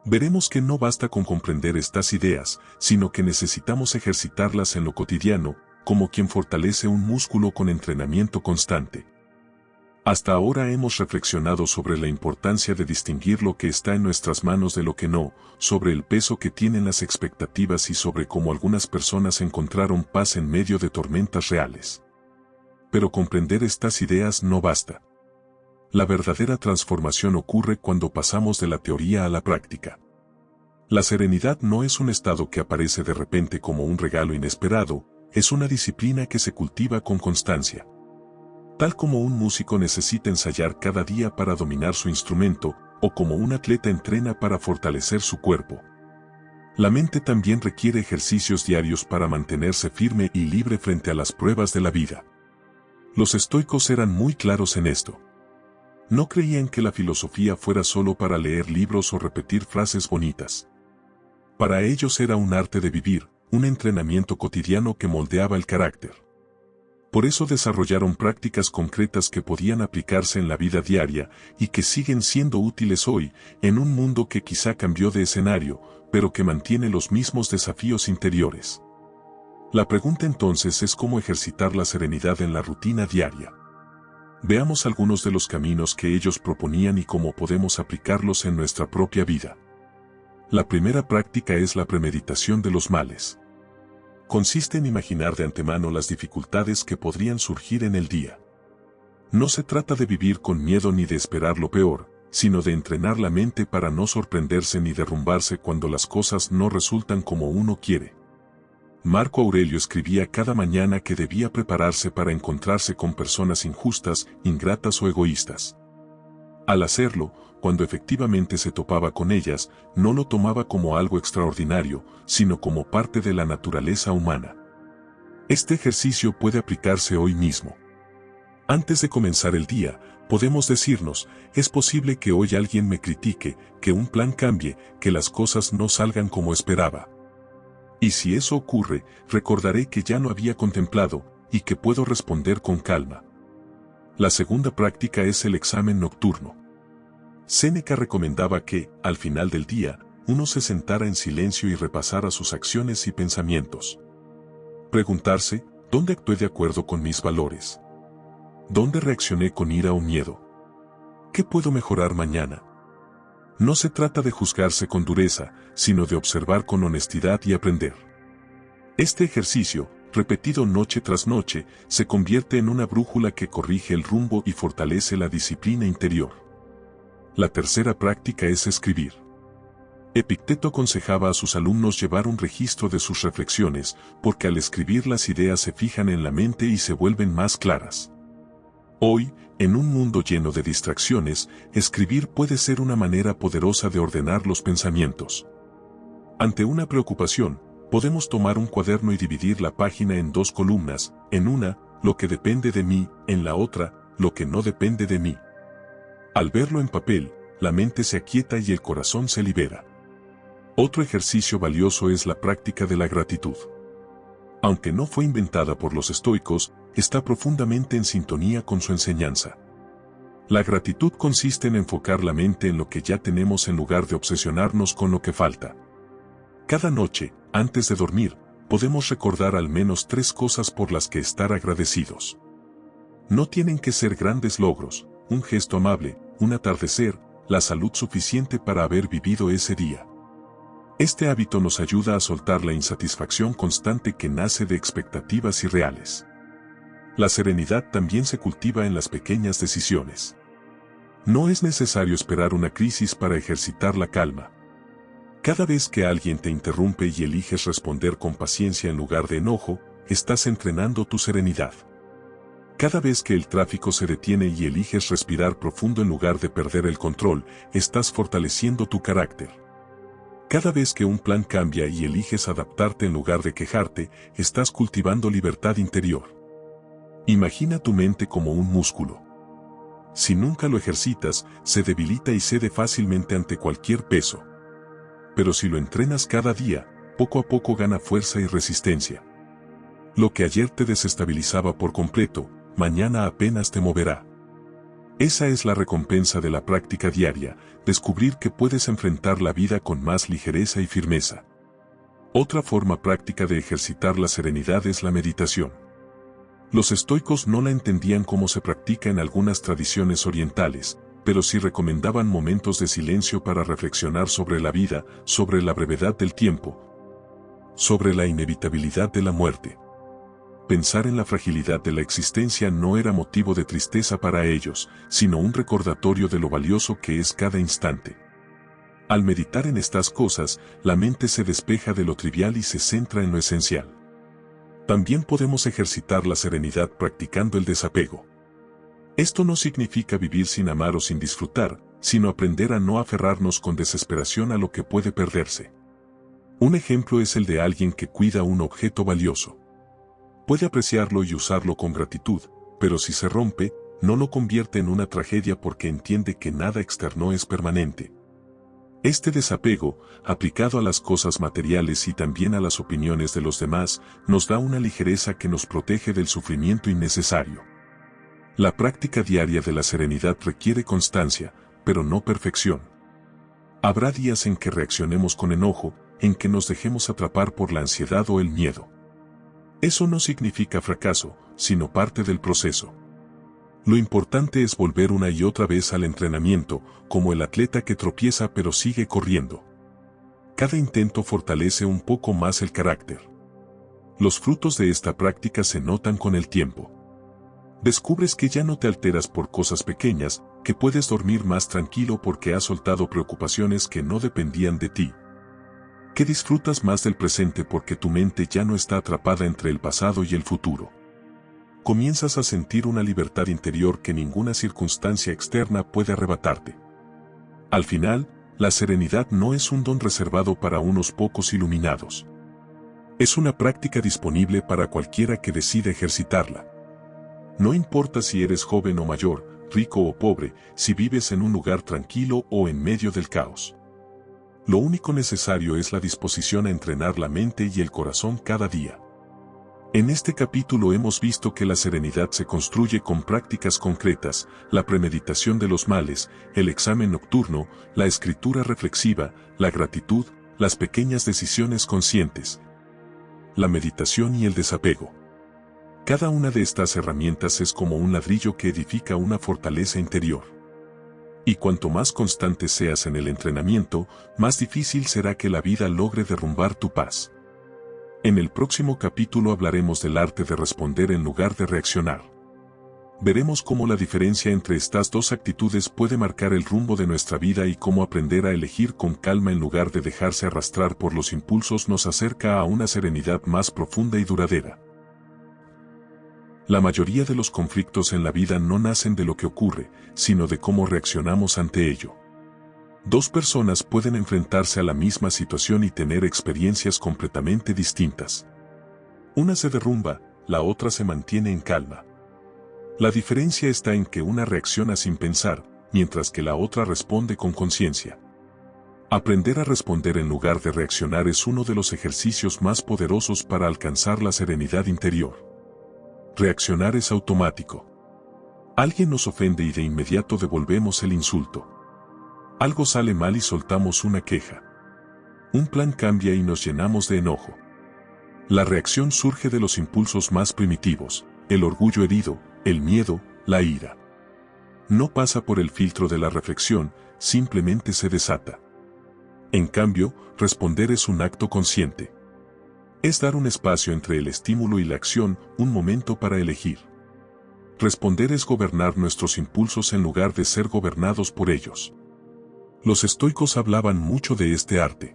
Veremos que no basta con comprender estas ideas, sino que necesitamos ejercitarlas en lo cotidiano, como quien fortalece un músculo con entrenamiento constante. Hasta ahora hemos reflexionado sobre la importancia de distinguir lo que está en nuestras manos de lo que no, sobre el peso que tienen las expectativas y sobre cómo algunas personas encontraron paz en medio de tormentas reales. Pero comprender estas ideas no basta. La verdadera transformación ocurre cuando pasamos de la teoría a la práctica. La serenidad no es un estado que aparece de repente como un regalo inesperado, es una disciplina que se cultiva con constancia. Tal como un músico necesita ensayar cada día para dominar su instrumento, o como un atleta entrena para fortalecer su cuerpo. La mente también requiere ejercicios diarios para mantenerse firme y libre frente a las pruebas de la vida. Los estoicos eran muy claros en esto. No creían que la filosofía fuera solo para leer libros o repetir frases bonitas. Para ellos era un arte de vivir, un entrenamiento cotidiano que moldeaba el carácter. Por eso desarrollaron prácticas concretas que podían aplicarse en la vida diaria y que siguen siendo útiles hoy, en un mundo que quizá cambió de escenario, pero que mantiene los mismos desafíos interiores. La pregunta entonces es cómo ejercitar la serenidad en la rutina diaria. Veamos algunos de los caminos que ellos proponían y cómo podemos aplicarlos en nuestra propia vida. La primera práctica es la premeditación de los males. Consiste en imaginar de antemano las dificultades que podrían surgir en el día. No se trata de vivir con miedo ni de esperar lo peor, sino de entrenar la mente para no sorprenderse ni derrumbarse cuando las cosas no resultan como uno quiere. Marco Aurelio escribía cada mañana que debía prepararse para encontrarse con personas injustas, ingratas o egoístas. Al hacerlo, cuando efectivamente se topaba con ellas, no lo tomaba como algo extraordinario, sino como parte de la naturaleza humana. Este ejercicio puede aplicarse hoy mismo. Antes de comenzar el día, podemos decirnos, es posible que hoy alguien me critique, que un plan cambie, que las cosas no salgan como esperaba. Y si eso ocurre, recordaré que ya lo había contemplado, y que puedo responder con calma. La segunda práctica es el examen nocturno. Séneca recomendaba que, al final del día, uno se sentara en silencio y repasara sus acciones y pensamientos. Preguntarse, ¿dónde actué de acuerdo con mis valores? ¿Dónde reaccioné con ira o miedo? ¿Qué puedo mejorar mañana? No se trata de juzgarse con dureza, sino de observar con honestidad y aprender. Este ejercicio, repetido noche tras noche, se convierte en una brújula que corrige el rumbo y fortalece la disciplina interior. La tercera práctica es escribir. Epicteto aconsejaba a sus alumnos llevar un registro de sus reflexiones, porque al escribir las ideas se fijan en la mente y se vuelven más claras. Hoy, en un mundo lleno de distracciones, escribir puede ser una manera poderosa de ordenar los pensamientos. Ante una preocupación, podemos tomar un cuaderno y dividir la página en dos columnas, en una, lo que depende de mí, en la otra, lo que no depende de mí. Al verlo en papel, la mente se aquieta y el corazón se libera. Otro ejercicio valioso es la práctica de la gratitud. Aunque no fue inventada por los estoicos, está profundamente en sintonía con su enseñanza. La gratitud consiste en enfocar la mente en lo que ya tenemos en lugar de obsesionarnos con lo que falta. Cada noche, antes de dormir, podemos recordar al menos 3 cosas por las que estar agradecidos. No tienen que ser grandes logros, un gesto amable, un atardecer, la salud suficiente para haber vivido ese día. Este hábito nos ayuda a soltar la insatisfacción constante que nace de expectativas irreales. La serenidad también se cultiva en las pequeñas decisiones. No es necesario esperar una crisis para ejercitar la calma. Cada vez que alguien te interrumpe y eliges responder con paciencia en lugar de enojo, estás entrenando tu serenidad. Cada vez que el tráfico se detiene y eliges respirar profundo en lugar de perder el control, estás fortaleciendo tu carácter. Cada vez que un plan cambia y eliges adaptarte en lugar de quejarte, estás cultivando libertad interior. Imagina tu mente como un músculo. Si nunca lo ejercitas, se debilita y cede fácilmente ante cualquier peso. Pero si lo entrenas cada día, poco a poco gana fuerza y resistencia. Lo que ayer te desestabilizaba por completo, mañana apenas te moverá. Esa es la recompensa de la práctica diaria, descubrir que puedes enfrentar la vida con más ligereza y firmeza. Otra forma práctica de ejercitar la serenidad es la meditación. Los estoicos no la entendían como se practica en algunas tradiciones orientales, pero sí recomendaban momentos de silencio para reflexionar sobre la vida, sobre la brevedad del tiempo, sobre la inevitabilidad de la muerte. Pensar en la fragilidad de la existencia no era motivo de tristeza para ellos, sino un recordatorio de lo valioso que es cada instante. Al meditar en estas cosas, la mente se despeja de lo trivial y se centra en lo esencial. También podemos ejercitar la serenidad practicando el desapego. Esto no significa vivir sin amar o sin disfrutar, sino aprender a no aferrarnos con desesperación a lo que puede perderse. Un ejemplo es el de alguien que cuida un objeto valioso. Puede apreciarlo y usarlo con gratitud, pero si se rompe, no lo convierte en una tragedia porque entiende que nada externo es permanente. Este desapego, aplicado a las cosas materiales y también a las opiniones de los demás, nos da una ligereza que nos protege del sufrimiento innecesario. La práctica diaria de la serenidad requiere constancia, pero no perfección. Habrá días en que reaccionemos con enojo, en que nos dejemos atrapar por la ansiedad o el miedo. Eso no significa fracaso, sino parte del proceso. Lo importante es volver una y otra vez al entrenamiento, como el atleta que tropieza pero sigue corriendo. Cada intento fortalece un poco más el carácter. Los frutos de esta práctica se notan con el tiempo. Descubres que ya no te alteras por cosas pequeñas, que puedes dormir más tranquilo porque has soltado preocupaciones que no dependían de ti. Que disfrutas más del presente porque tu mente ya no está atrapada entre el pasado y el futuro. Comienzas a sentir una libertad interior que ninguna circunstancia externa puede arrebatarte. Al final, la serenidad no es un don reservado para unos pocos iluminados. Es una práctica disponible para cualquiera que decida ejercitarla. No importa si eres joven o mayor, rico o pobre, si vives en un lugar tranquilo o en medio del caos. Lo único necesario es la disposición a entrenar la mente y el corazón cada día. En este capítulo hemos visto que la serenidad se construye con prácticas concretas, la premeditación de los males, el examen nocturno, la escritura reflexiva, la gratitud, las pequeñas decisiones conscientes, la meditación y el desapego. Cada una de estas herramientas es como un ladrillo que edifica una fortaleza interior. Y cuanto más constante seas en el entrenamiento, más difícil será que la vida logre derrumbar tu paz. En el próximo capítulo hablaremos del arte de responder en lugar de reaccionar. Veremos cómo la diferencia entre estas dos actitudes puede marcar el rumbo de nuestra vida y cómo aprender a elegir con calma en lugar de dejarse arrastrar por los impulsos nos acerca a una serenidad más profunda y duradera. La mayoría de los conflictos en la vida no nacen de lo que ocurre, sino de cómo reaccionamos ante ello. Dos personas pueden enfrentarse a la misma situación y tener experiencias completamente distintas. Una se derrumba, la otra se mantiene en calma. La diferencia está en que una reacciona sin pensar, mientras que la otra responde con conciencia. Aprender a responder en lugar de reaccionar es uno de los ejercicios más poderosos para alcanzar la serenidad interior. Reaccionar es automático. Alguien nos ofende y de inmediato devolvemos el insulto. Algo sale mal y soltamos una queja. Un plan cambia y nos llenamos de enojo. La reacción surge de los impulsos más primitivos, el orgullo herido, el miedo, la ira. No pasa por el filtro de la reflexión, simplemente se desata. En cambio, responder es un acto consciente. Es dar un espacio entre el estímulo y la acción, un momento para elegir. Responder es gobernar nuestros impulsos en lugar de ser gobernados por ellos. Los estoicos hablaban mucho de este arte.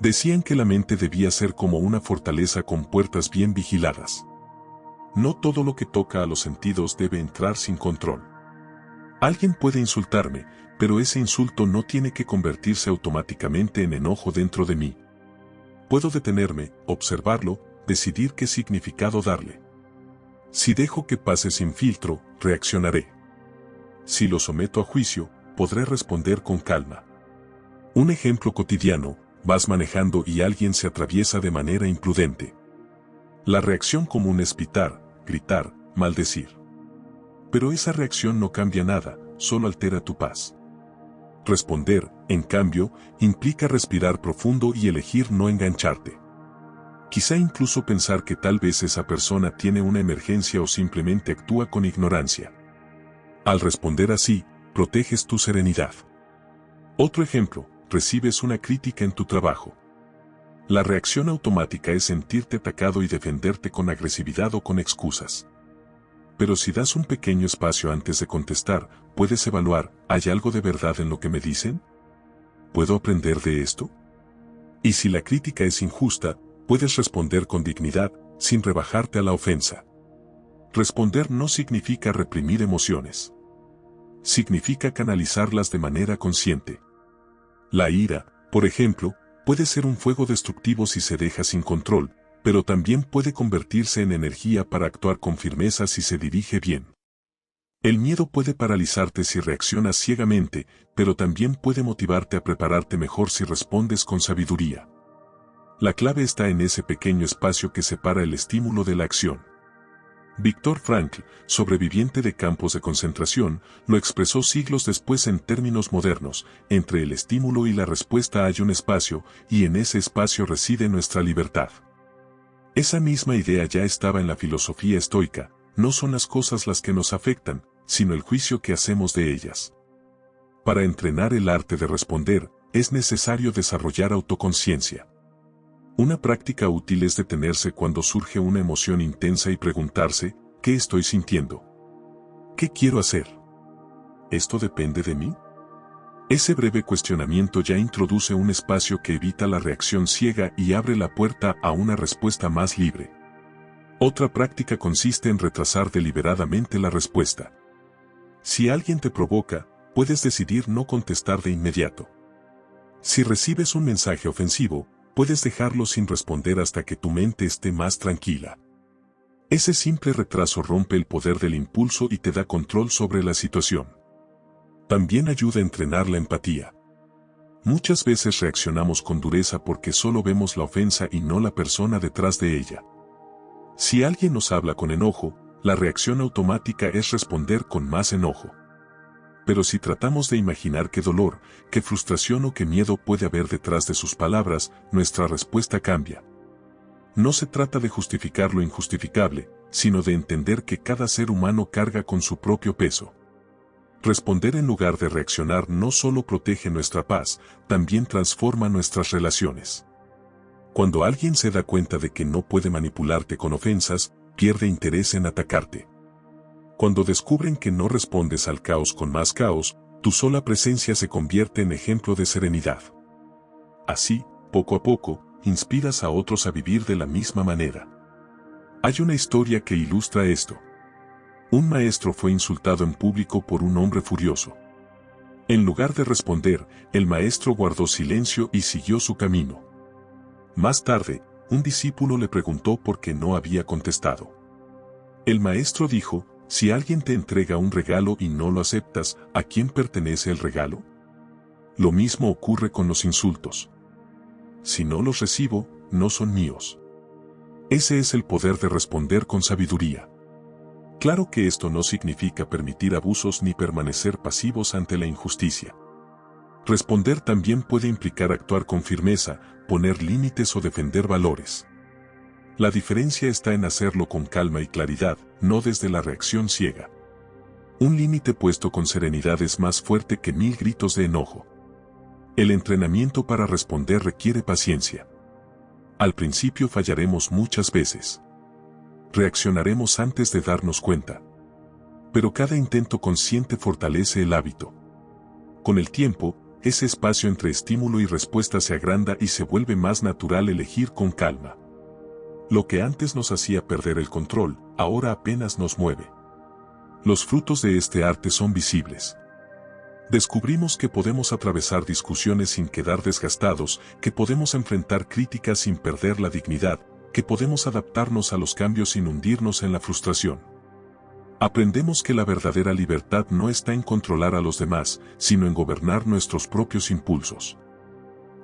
Decían que la mente debía ser como una fortaleza con puertas bien vigiladas. No todo lo que toca a los sentidos debe entrar sin control. Alguien puede insultarme, pero ese insulto no tiene que convertirse automáticamente en enojo dentro de mí. Puedo detenerme, observarlo, decidir qué significado darle. Si dejo que pase sin filtro, reaccionaré. Si lo someto a juicio, podré responder con calma. Un ejemplo cotidiano: vas manejando y alguien se atraviesa de manera imprudente. La reacción común es pitar, gritar, maldecir. Pero esa reacción no cambia nada, solo altera tu paz. Responder, en cambio, implica respirar profundo y elegir no engancharte. Quizá incluso pensar que tal vez esa persona tiene una emergencia o simplemente actúa con ignorancia. Al responder así, proteges tu serenidad. Otro ejemplo: recibes una crítica en tu trabajo. La reacción automática es sentirte atacado y defenderte con agresividad o con excusas. Pero si das un pequeño espacio antes de contestar, puedes evaluar: ¿hay algo de verdad en lo que me dicen? ¿Puedo aprender de esto? Y si la crítica es injusta, puedes responder con dignidad: sin rebajarte a la ofensa. Responder no significa reprimir emociones. Significa canalizarlas de manera consciente. La ira, por ejemplo, puede ser un fuego destructivo si se deja sin control, pero también puede convertirse en energía para actuar con firmeza si se dirige bien. El miedo puede paralizarte si reaccionas ciegamente, pero también puede motivarte a prepararte mejor si respondes con sabiduría. La clave está en ese pequeño espacio que separa el estímulo de la acción. Viktor Frankl, sobreviviente de campos de concentración, lo expresó siglos después en términos modernos: entre el estímulo y la respuesta hay un espacio, y en ese espacio reside nuestra libertad. Esa misma idea ya estaba en la filosofía estoica: no son las cosas las que nos afectan, sino el juicio que hacemos de ellas. Para entrenar el arte de responder, es necesario desarrollar autoconciencia. Una práctica útil es detenerse cuando surge una emoción intensa y preguntarse: ¿qué estoy sintiendo? ¿Qué quiero hacer? ¿Esto depende de mí? Ese breve cuestionamiento ya introduce un espacio que evita la reacción ciega y abre la puerta a una respuesta más libre. Otra práctica consiste en retrasar deliberadamente la respuesta. Si alguien te provoca, puedes decidir no contestar de inmediato. Si recibes un mensaje ofensivo, puedes dejarlo sin responder hasta que tu mente esté más tranquila. Ese simple retraso rompe el poder del impulso y te da control sobre la situación. También ayuda a entrenar la empatía. Muchas veces reaccionamos con dureza porque solo vemos la ofensa y no la persona detrás de ella. Si alguien nos habla con enojo, la reacción automática es responder con más enojo. Pero si tratamos de imaginar qué dolor, qué frustración o qué miedo puede haber detrás de sus palabras, nuestra respuesta cambia. No se trata de justificar lo injustificable, sino de entender que cada ser humano carga con su propio peso. Responder en lugar de reaccionar no solo protege nuestra paz, también transforma nuestras relaciones. Cuando alguien se da cuenta de que no puede manipularte con ofensas, pierde interés en atacarte. Cuando descubren que no respondes al caos con más caos, tu sola presencia se convierte en ejemplo de serenidad. Así, poco a poco, inspiras a otros a vivir de la misma manera. Hay una historia que ilustra esto. Un maestro fue insultado en público por un hombre furioso. En lugar de responder, el maestro guardó silencio y siguió su camino. Más tarde, un discípulo le preguntó por qué no había contestado. El maestro dijo: si alguien te entrega un regalo y no lo aceptas, ¿a quién pertenece el regalo? Lo mismo ocurre con los insultos. Si no los recibo, no son míos. Ese es el poder de responder con sabiduría. Claro que esto no significa permitir abusos ni permanecer pasivos ante la injusticia. Responder también puede implicar actuar con firmeza, poner límites o defender valores. La diferencia está en hacerlo con calma y claridad, no desde la reacción ciega. Un límite puesto con serenidad es más fuerte que 1000 gritos de enojo. El entrenamiento para responder requiere paciencia. Al principio fallaremos muchas veces. Reaccionaremos antes de darnos cuenta. Pero cada intento consciente fortalece el hábito. Con el tiempo, ese espacio entre estímulo y respuesta se agranda y se vuelve más natural elegir con calma. Lo que antes nos hacía perder el control, ahora apenas nos mueve. Los frutos de este arte son visibles. Descubrimos que podemos atravesar discusiones sin quedar desgastados, que podemos enfrentar críticas sin perder la dignidad, que podemos adaptarnos a los cambios sin hundirnos en la frustración. Aprendemos que la verdadera libertad no está en controlar a los demás, sino en gobernar nuestros propios impulsos.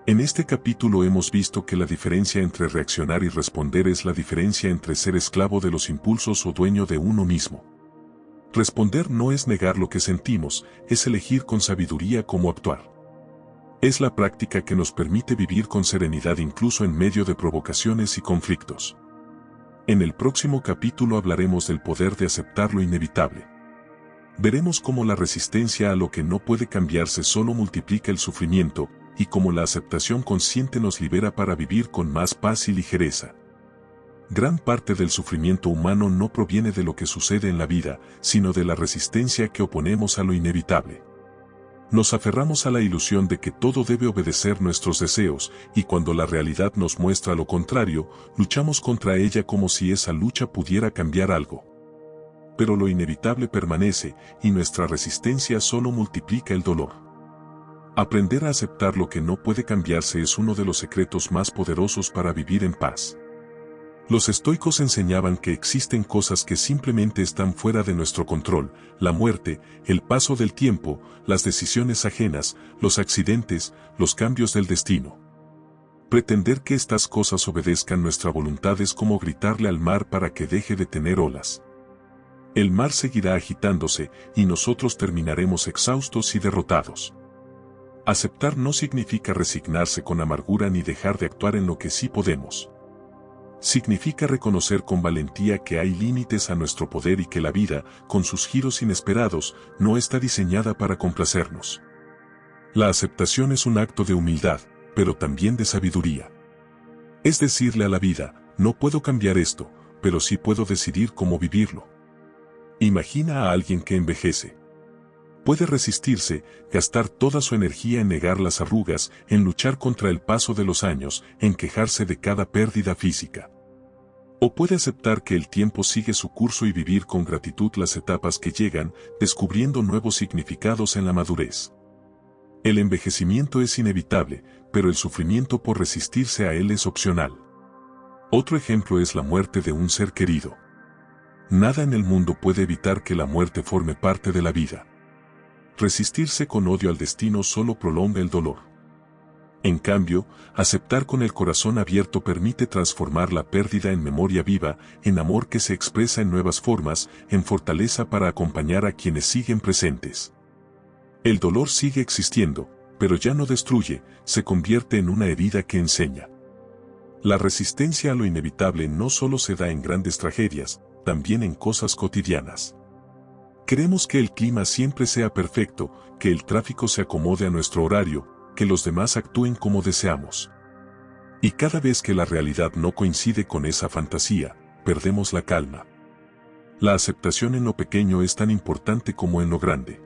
En este capítulo hemos visto que la diferencia entre reaccionar y responder es la diferencia entre ser esclavo de los impulsos o dueño de uno mismo. Responder no es negar lo que sentimos, es elegir con sabiduría cómo actuar. Es la práctica que nos permite vivir con serenidad incluso en medio de provocaciones y conflictos. En el próximo capítulo hablaremos del poder de aceptar lo inevitable. Veremos cómo la resistencia a lo que no puede cambiarse solo multiplica el sufrimiento, y cómo la aceptación consciente nos libera para vivir con más paz y ligereza. Gran parte del sufrimiento humano no proviene de lo que sucede en la vida, sino de la resistencia que oponemos a lo inevitable. Nos aferramos a la ilusión de que todo debe obedecer nuestros deseos, y cuando la realidad nos muestra lo contrario, luchamos contra ella como si esa lucha pudiera cambiar algo. Pero lo inevitable permanece, y nuestra resistencia solo multiplica el dolor. Aprender a aceptar lo que no puede cambiarse es uno de los secretos más poderosos para vivir en paz. Los estoicos enseñaban que existen cosas que simplemente están fuera de nuestro control: la muerte, el paso del tiempo, las decisiones ajenas, los accidentes, los cambios del destino. Pretender que estas cosas obedezcan nuestra voluntad es como gritarle al mar para que deje de tener olas. El mar seguirá agitándose y nosotros terminaremos exhaustos y derrotados. Aceptar no significa resignarse con amargura ni dejar de actuar en lo que sí podemos. Significa reconocer con valentía que hay límites a nuestro poder y que la vida, con sus giros inesperados, no está diseñada para complacernos. La aceptación es un acto de humildad, pero también de sabiduría. Es decirle a la vida: no puedo cambiar esto, pero sí puedo decidir cómo vivirlo. Imagina a alguien que envejece. Puede resistirse, gastar toda su energía en negar las arrugas, en luchar contra el paso de los años, en quejarse de cada pérdida física. O puede aceptar que el tiempo sigue su curso y vivir con gratitud las etapas que llegan, descubriendo nuevos significados en la madurez. El envejecimiento es inevitable, pero el sufrimiento por resistirse a él es opcional. Otro ejemplo es la muerte de un ser querido. Nada en el mundo puede evitar que la muerte forme parte de la vida. Resistirse con odio al destino solo prolonga el dolor. En cambio, aceptar con el corazón abierto permite transformar la pérdida en memoria viva, en amor que se expresa en nuevas formas, en fortaleza para acompañar a quienes siguen presentes. El dolor sigue existiendo, pero ya no destruye, se convierte en una herida que enseña. La resistencia a lo inevitable no solo se da en grandes tragedias, también en cosas cotidianas. Queremos que el clima siempre sea perfecto, que el tráfico se acomode a nuestro horario, que los demás actúen como deseamos. Y cada vez que la realidad no coincide con esa fantasía, perdemos la calma. La aceptación en lo pequeño es tan importante como en lo grande.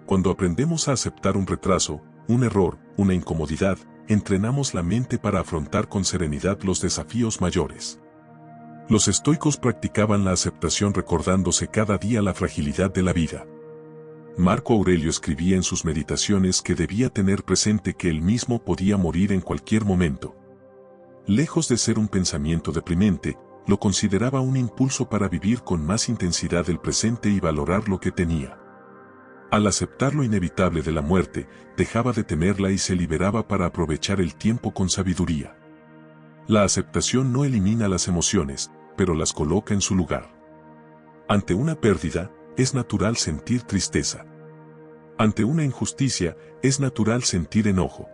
Cuando aprendemos a aceptar un retraso, un error, una incomodidad, entrenamos la mente para afrontar con serenidad los desafíos mayores. Los estoicos practicaban la aceptación recordándose cada día la fragilidad de la vida. Marco Aurelio escribía en sus meditaciones que debía tener presente que él mismo podía morir en cualquier momento. Lejos de ser un pensamiento deprimente, lo consideraba un impulso para vivir con más intensidad el presente y valorar lo que tenía. Al aceptar lo inevitable de la muerte, dejaba de temerla y se liberaba para aprovechar el tiempo con sabiduría. La aceptación no elimina las emociones, pero las coloca en su lugar. Ante una pérdida, es natural sentir tristeza. Ante una injusticia, es natural sentir enojo.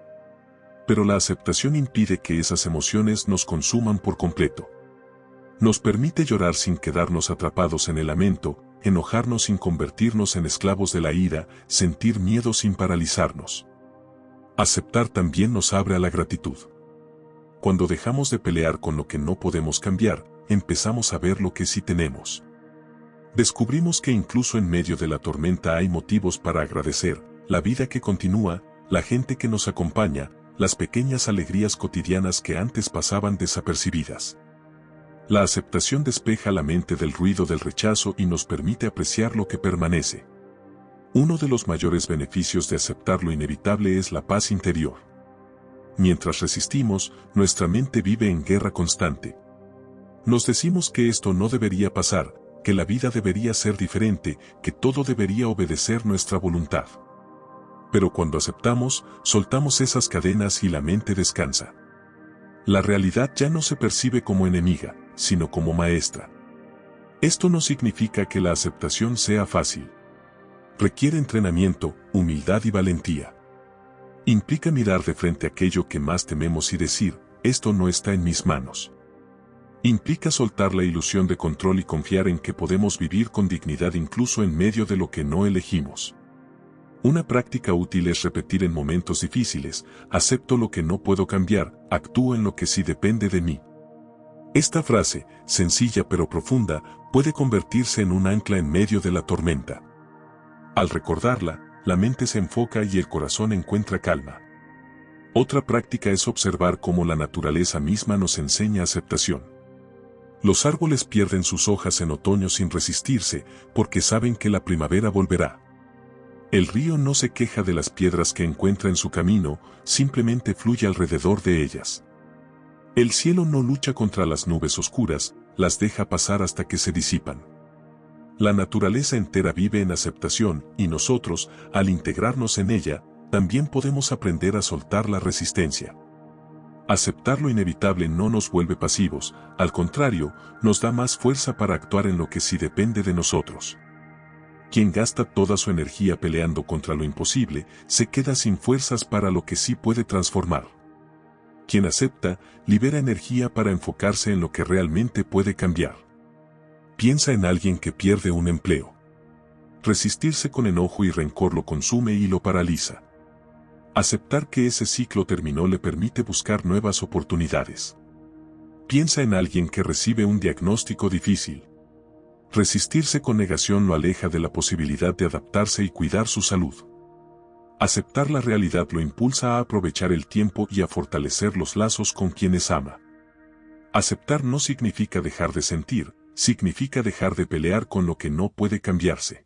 Pero la aceptación impide que esas emociones nos consuman por completo. Nos permite llorar sin quedarnos atrapados en el lamento, enojarnos sin convertirnos en esclavos de la ira, sentir miedo sin paralizarnos. Aceptar también nos abre a la gratitud. Cuando dejamos de pelear con lo que no podemos cambiar, empezamos a ver lo que sí tenemos. Descubrimos que incluso en medio de la tormenta hay motivos para agradecer: la vida que continúa, la gente que nos acompaña, las pequeñas alegrías cotidianas que antes pasaban desapercibidas. La aceptación despeja la mente del ruido del rechazo y nos permite apreciar lo que permanece. Uno de los mayores beneficios de aceptar lo inevitable es la paz interior. Mientras resistimos, nuestra mente vive en guerra constante. Nos decimos que esto no debería pasar, que la vida debería ser diferente, que todo debería obedecer nuestra voluntad. Pero cuando aceptamos, soltamos esas cadenas y la mente descansa. La realidad ya no se percibe como enemiga, sino como maestra. Esto no significa que la aceptación sea fácil. Requiere entrenamiento, humildad y valentía. Implica mirar de frente aquello que más tememos y decir: esto no está en mis manos. Implica soltar la ilusión de control y confiar en que podemos vivir con dignidad incluso en medio de lo que no elegimos. Una práctica útil es repetir en momentos difíciles: acepto lo que no puedo cambiar, actúo en lo que sí depende de mí. Esta frase, sencilla pero profunda, puede convertirse en un ancla en medio de la tormenta. Al recordarla, la mente se enfoca y el corazón encuentra calma. Otra práctica es observar cómo la naturaleza misma nos enseña aceptación. Los árboles pierden sus hojas en otoño sin resistirse, porque saben que la primavera volverá. El río no se queja de las piedras que encuentra en su camino, simplemente fluye alrededor de ellas. El cielo no lucha contra las nubes oscuras, las deja pasar hasta que se disipan. La naturaleza entera vive en aceptación, y nosotros, al integrarnos en ella, también podemos aprender a soltar la resistencia. Aceptar lo inevitable no nos vuelve pasivos, al contrario, nos da más fuerza para actuar en lo que sí depende de nosotros. Quien gasta toda su energía peleando contra lo imposible, se queda sin fuerzas para lo que sí puede transformar. Quien acepta, libera energía para enfocarse en lo que realmente puede cambiar. Piensa en alguien que pierde un empleo. Resistirse con enojo y rencor lo consume y lo paraliza. Aceptar que ese ciclo terminó le permite buscar nuevas oportunidades. Piensa en alguien que recibe un diagnóstico difícil. Resistirse con negación lo aleja de la posibilidad de adaptarse y cuidar su salud. Aceptar la realidad lo impulsa a aprovechar el tiempo y a fortalecer los lazos con quienes ama. Aceptar no significa dejar de sentir, significa dejar de pelear con lo que no puede cambiarse.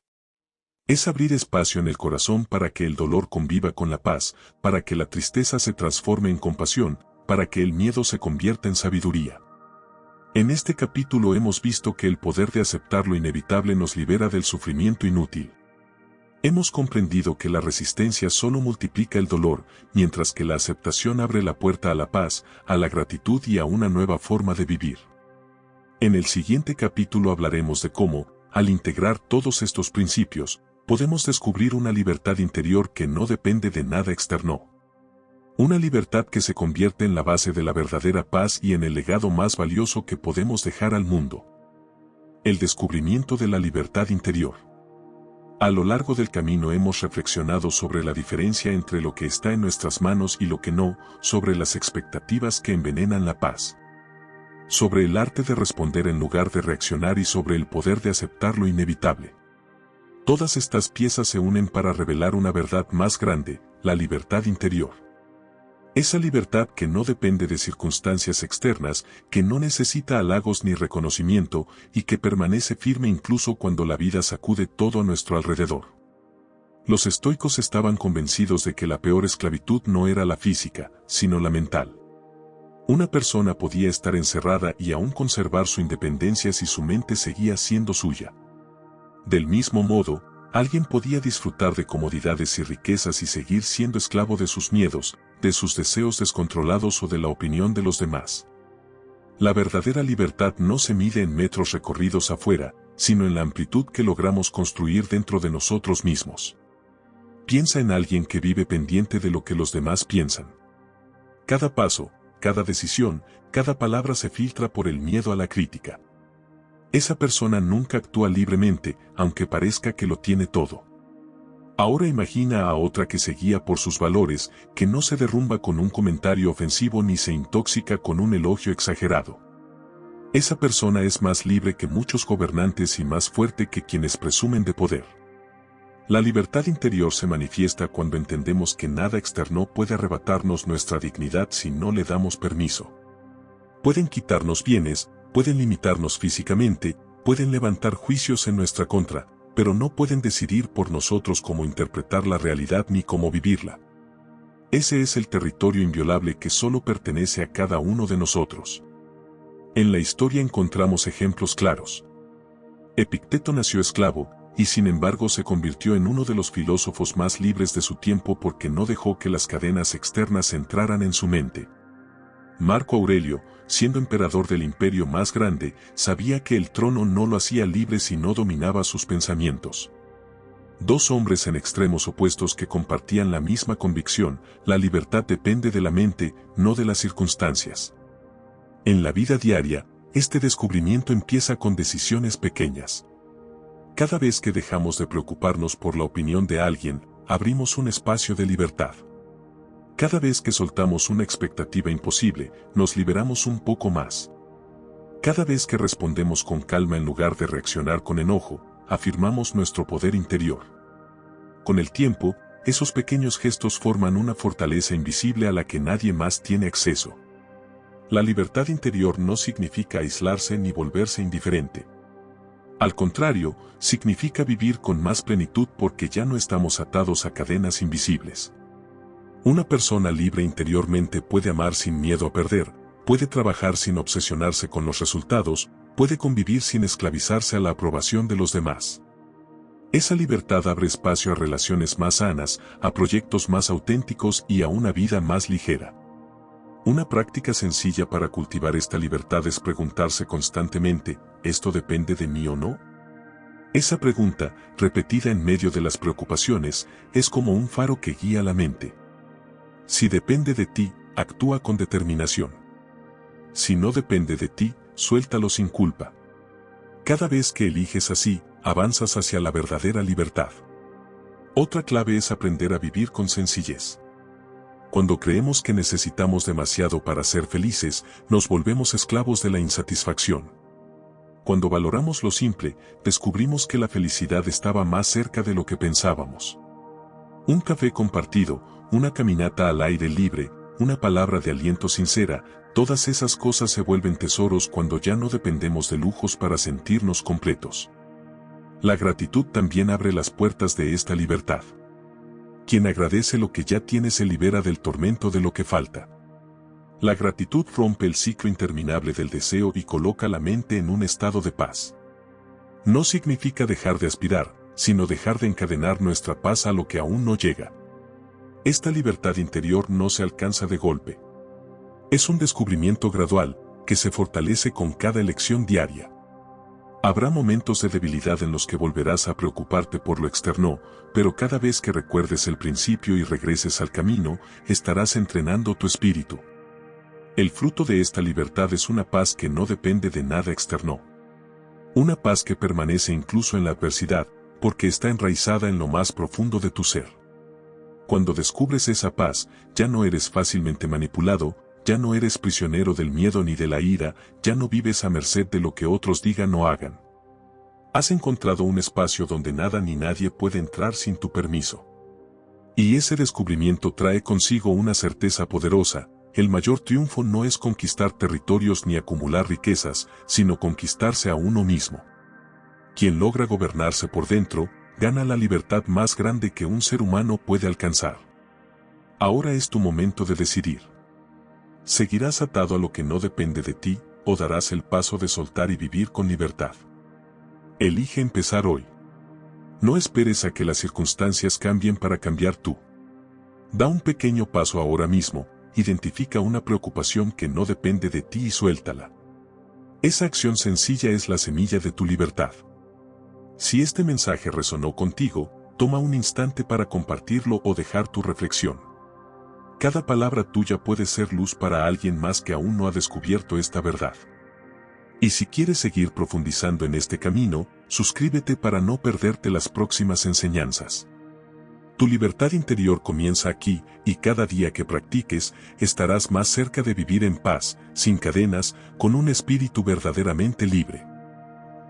Es abrir espacio en el corazón para que el dolor conviva con la paz, para que la tristeza se transforme en compasión, para que el miedo se convierta en sabiduría. En este capítulo hemos visto que el poder de aceptar lo inevitable nos libera del sufrimiento inútil. Hemos comprendido que la resistencia solo multiplica el dolor, mientras que la aceptación abre la puerta a la paz, a la gratitud y a una nueva forma de vivir. En el siguiente capítulo hablaremos de cómo, al integrar todos estos principios, podemos descubrir una libertad interior que no depende de nada externo. Una libertad que se convierte en la base de la verdadera paz y en el legado más valioso que podemos dejar al mundo. El descubrimiento de la libertad interior. A lo largo del camino hemos reflexionado sobre la diferencia entre lo que está en nuestras manos y lo que no, sobre las expectativas que envenenan la paz. Sobre el arte de responder en lugar de reaccionar y sobre el poder de aceptar lo inevitable. Todas estas piezas se unen para revelar una verdad más grande, la libertad interior. Esa libertad que no depende de circunstancias externas, que no necesita halagos ni reconocimiento, y que permanece firme incluso cuando la vida sacude todo a nuestro alrededor. Los estoicos estaban convencidos de que la peor esclavitud no era la física, sino la mental. Una persona podía estar encerrada y aún conservar su independencia si su mente seguía siendo suya. Del mismo modo, alguien podía disfrutar de comodidades y riquezas y seguir siendo esclavo de sus miedos, de sus deseos descontrolados o de la opinión de los demás. La verdadera libertad no se mide en metros recorridos afuera, sino en la amplitud que logramos construir dentro de nosotros mismos. Piensa en alguien que vive pendiente de lo que los demás piensan. Cada paso, cada decisión, cada palabra se filtra por el miedo a la crítica. Esa persona nunca actúa libremente, aunque parezca que lo tiene todo. Ahora imagina a otra que se guía por sus valores, que no se derrumba con un comentario ofensivo ni se intoxica con un elogio exagerado. Esa persona es más libre que muchos gobernantes y más fuerte que quienes presumen de poder. La libertad interior se manifiesta cuando entendemos que nada externo puede arrebatarnos nuestra dignidad si no le damos permiso. Pueden quitarnos bienes, pueden limitarnos físicamente, pueden levantar juicios en nuestra contra, pero no pueden decidir por nosotros cómo interpretar la realidad ni cómo vivirla. Ese es el territorio inviolable que solo pertenece a cada uno de nosotros. En la historia encontramos ejemplos claros. Epicteto nació esclavo, y sin embargo se convirtió en uno de los filósofos más libres de su tiempo porque no dejó que las cadenas externas entraran en su mente. Marco Aurelio, siendo emperador del imperio más grande, sabía que el trono no lo hacía libre si no dominaba sus pensamientos. Dos hombres en extremos opuestos que compartían la misma convicción: la libertad depende de la mente, no de las circunstancias. En la vida diaria, este descubrimiento empieza con decisiones pequeñas. Cada vez que dejamos de preocuparnos por la opinión de alguien, abrimos un espacio de libertad. Cada vez que soltamos una expectativa imposible, nos liberamos un poco más. Cada vez que respondemos con calma en lugar de reaccionar con enojo, afirmamos nuestro poder interior. Con el tiempo, esos pequeños gestos forman una fortaleza invisible a la que nadie más tiene acceso. La libertad interior no significa aislarse ni volverse indiferente. Al contrario, significa vivir con más plenitud porque ya no estamos atados a cadenas invisibles. Una persona libre interiormente puede amar sin miedo a perder, puede trabajar sin obsesionarse con los resultados, puede convivir sin esclavizarse a la aprobación de los demás. Esa libertad abre espacio a relaciones más sanas, a proyectos más auténticos y a una vida más ligera. Una práctica sencilla para cultivar esta libertad es preguntarse constantemente, ¿esto depende de mí o no? Esa pregunta, repetida en medio de las preocupaciones, es como un faro que guía la mente. Si depende de ti, actúa con determinación. Si no depende de ti, suéltalo sin culpa. Cada vez que eliges así, avanzas hacia la verdadera libertad. Otra clave es aprender a vivir con sencillez. Cuando creemos que necesitamos demasiado para ser felices, nos volvemos esclavos de la insatisfacción. Cuando valoramos lo simple, descubrimos que la felicidad estaba más cerca de lo que pensábamos. Un café compartido, una caminata al aire libre, una palabra de aliento sincera, todas esas cosas se vuelven tesoros cuando ya no dependemos de lujos para sentirnos completos. La gratitud también abre las puertas de esta libertad. Quien agradece lo que ya tiene se libera del tormento de lo que falta. La gratitud rompe el ciclo interminable del deseo y coloca la mente en un estado de paz. No significa dejar de aspirar, sino dejar de encadenar nuestra paz a lo que aún no llega. Esta libertad interior no se alcanza de golpe. Es un descubrimiento gradual, que se fortalece con cada elección diaria. Habrá momentos de debilidad en los que volverás a preocuparte por lo externo, pero cada vez que recuerdes el principio y regreses al camino, estarás entrenando tu espíritu. El fruto de esta libertad es una paz que no depende de nada externo. Una paz que permanece incluso en la adversidad, porque está enraizada en lo más profundo de tu ser. Cuando descubres esa paz, ya no eres fácilmente manipulado, ya no eres prisionero del miedo ni de la ira, ya no vives a merced de lo que otros digan o hagan. Has encontrado un espacio donde nada ni nadie puede entrar sin tu permiso. Y ese descubrimiento trae consigo una certeza poderosa: el mayor triunfo no es conquistar territorios ni acumular riquezas, sino conquistarse a uno mismo. Quien logra gobernarse por dentro, gana la libertad más grande que un ser humano puede alcanzar. Ahora es tu momento de decidir. ¿Seguirás atado a lo que no depende de ti, o darás el paso de soltar y vivir con libertad? Elige empezar hoy. No esperes a que las circunstancias cambien para cambiar tú. Da un pequeño paso ahora mismo, identifica una preocupación que no depende de ti y suéltala. Esa acción sencilla es la semilla de tu libertad. Si este mensaje resonó contigo, toma un instante para compartirlo o dejar tu reflexión. Cada palabra tuya puede ser luz para alguien más que aún no ha descubierto esta verdad. Y si quieres seguir profundizando en este camino, suscríbete para no perderte las próximas enseñanzas. Tu libertad interior comienza aquí, y cada día que practiques, estarás más cerca de vivir en paz, sin cadenas, con un espíritu verdaderamente libre.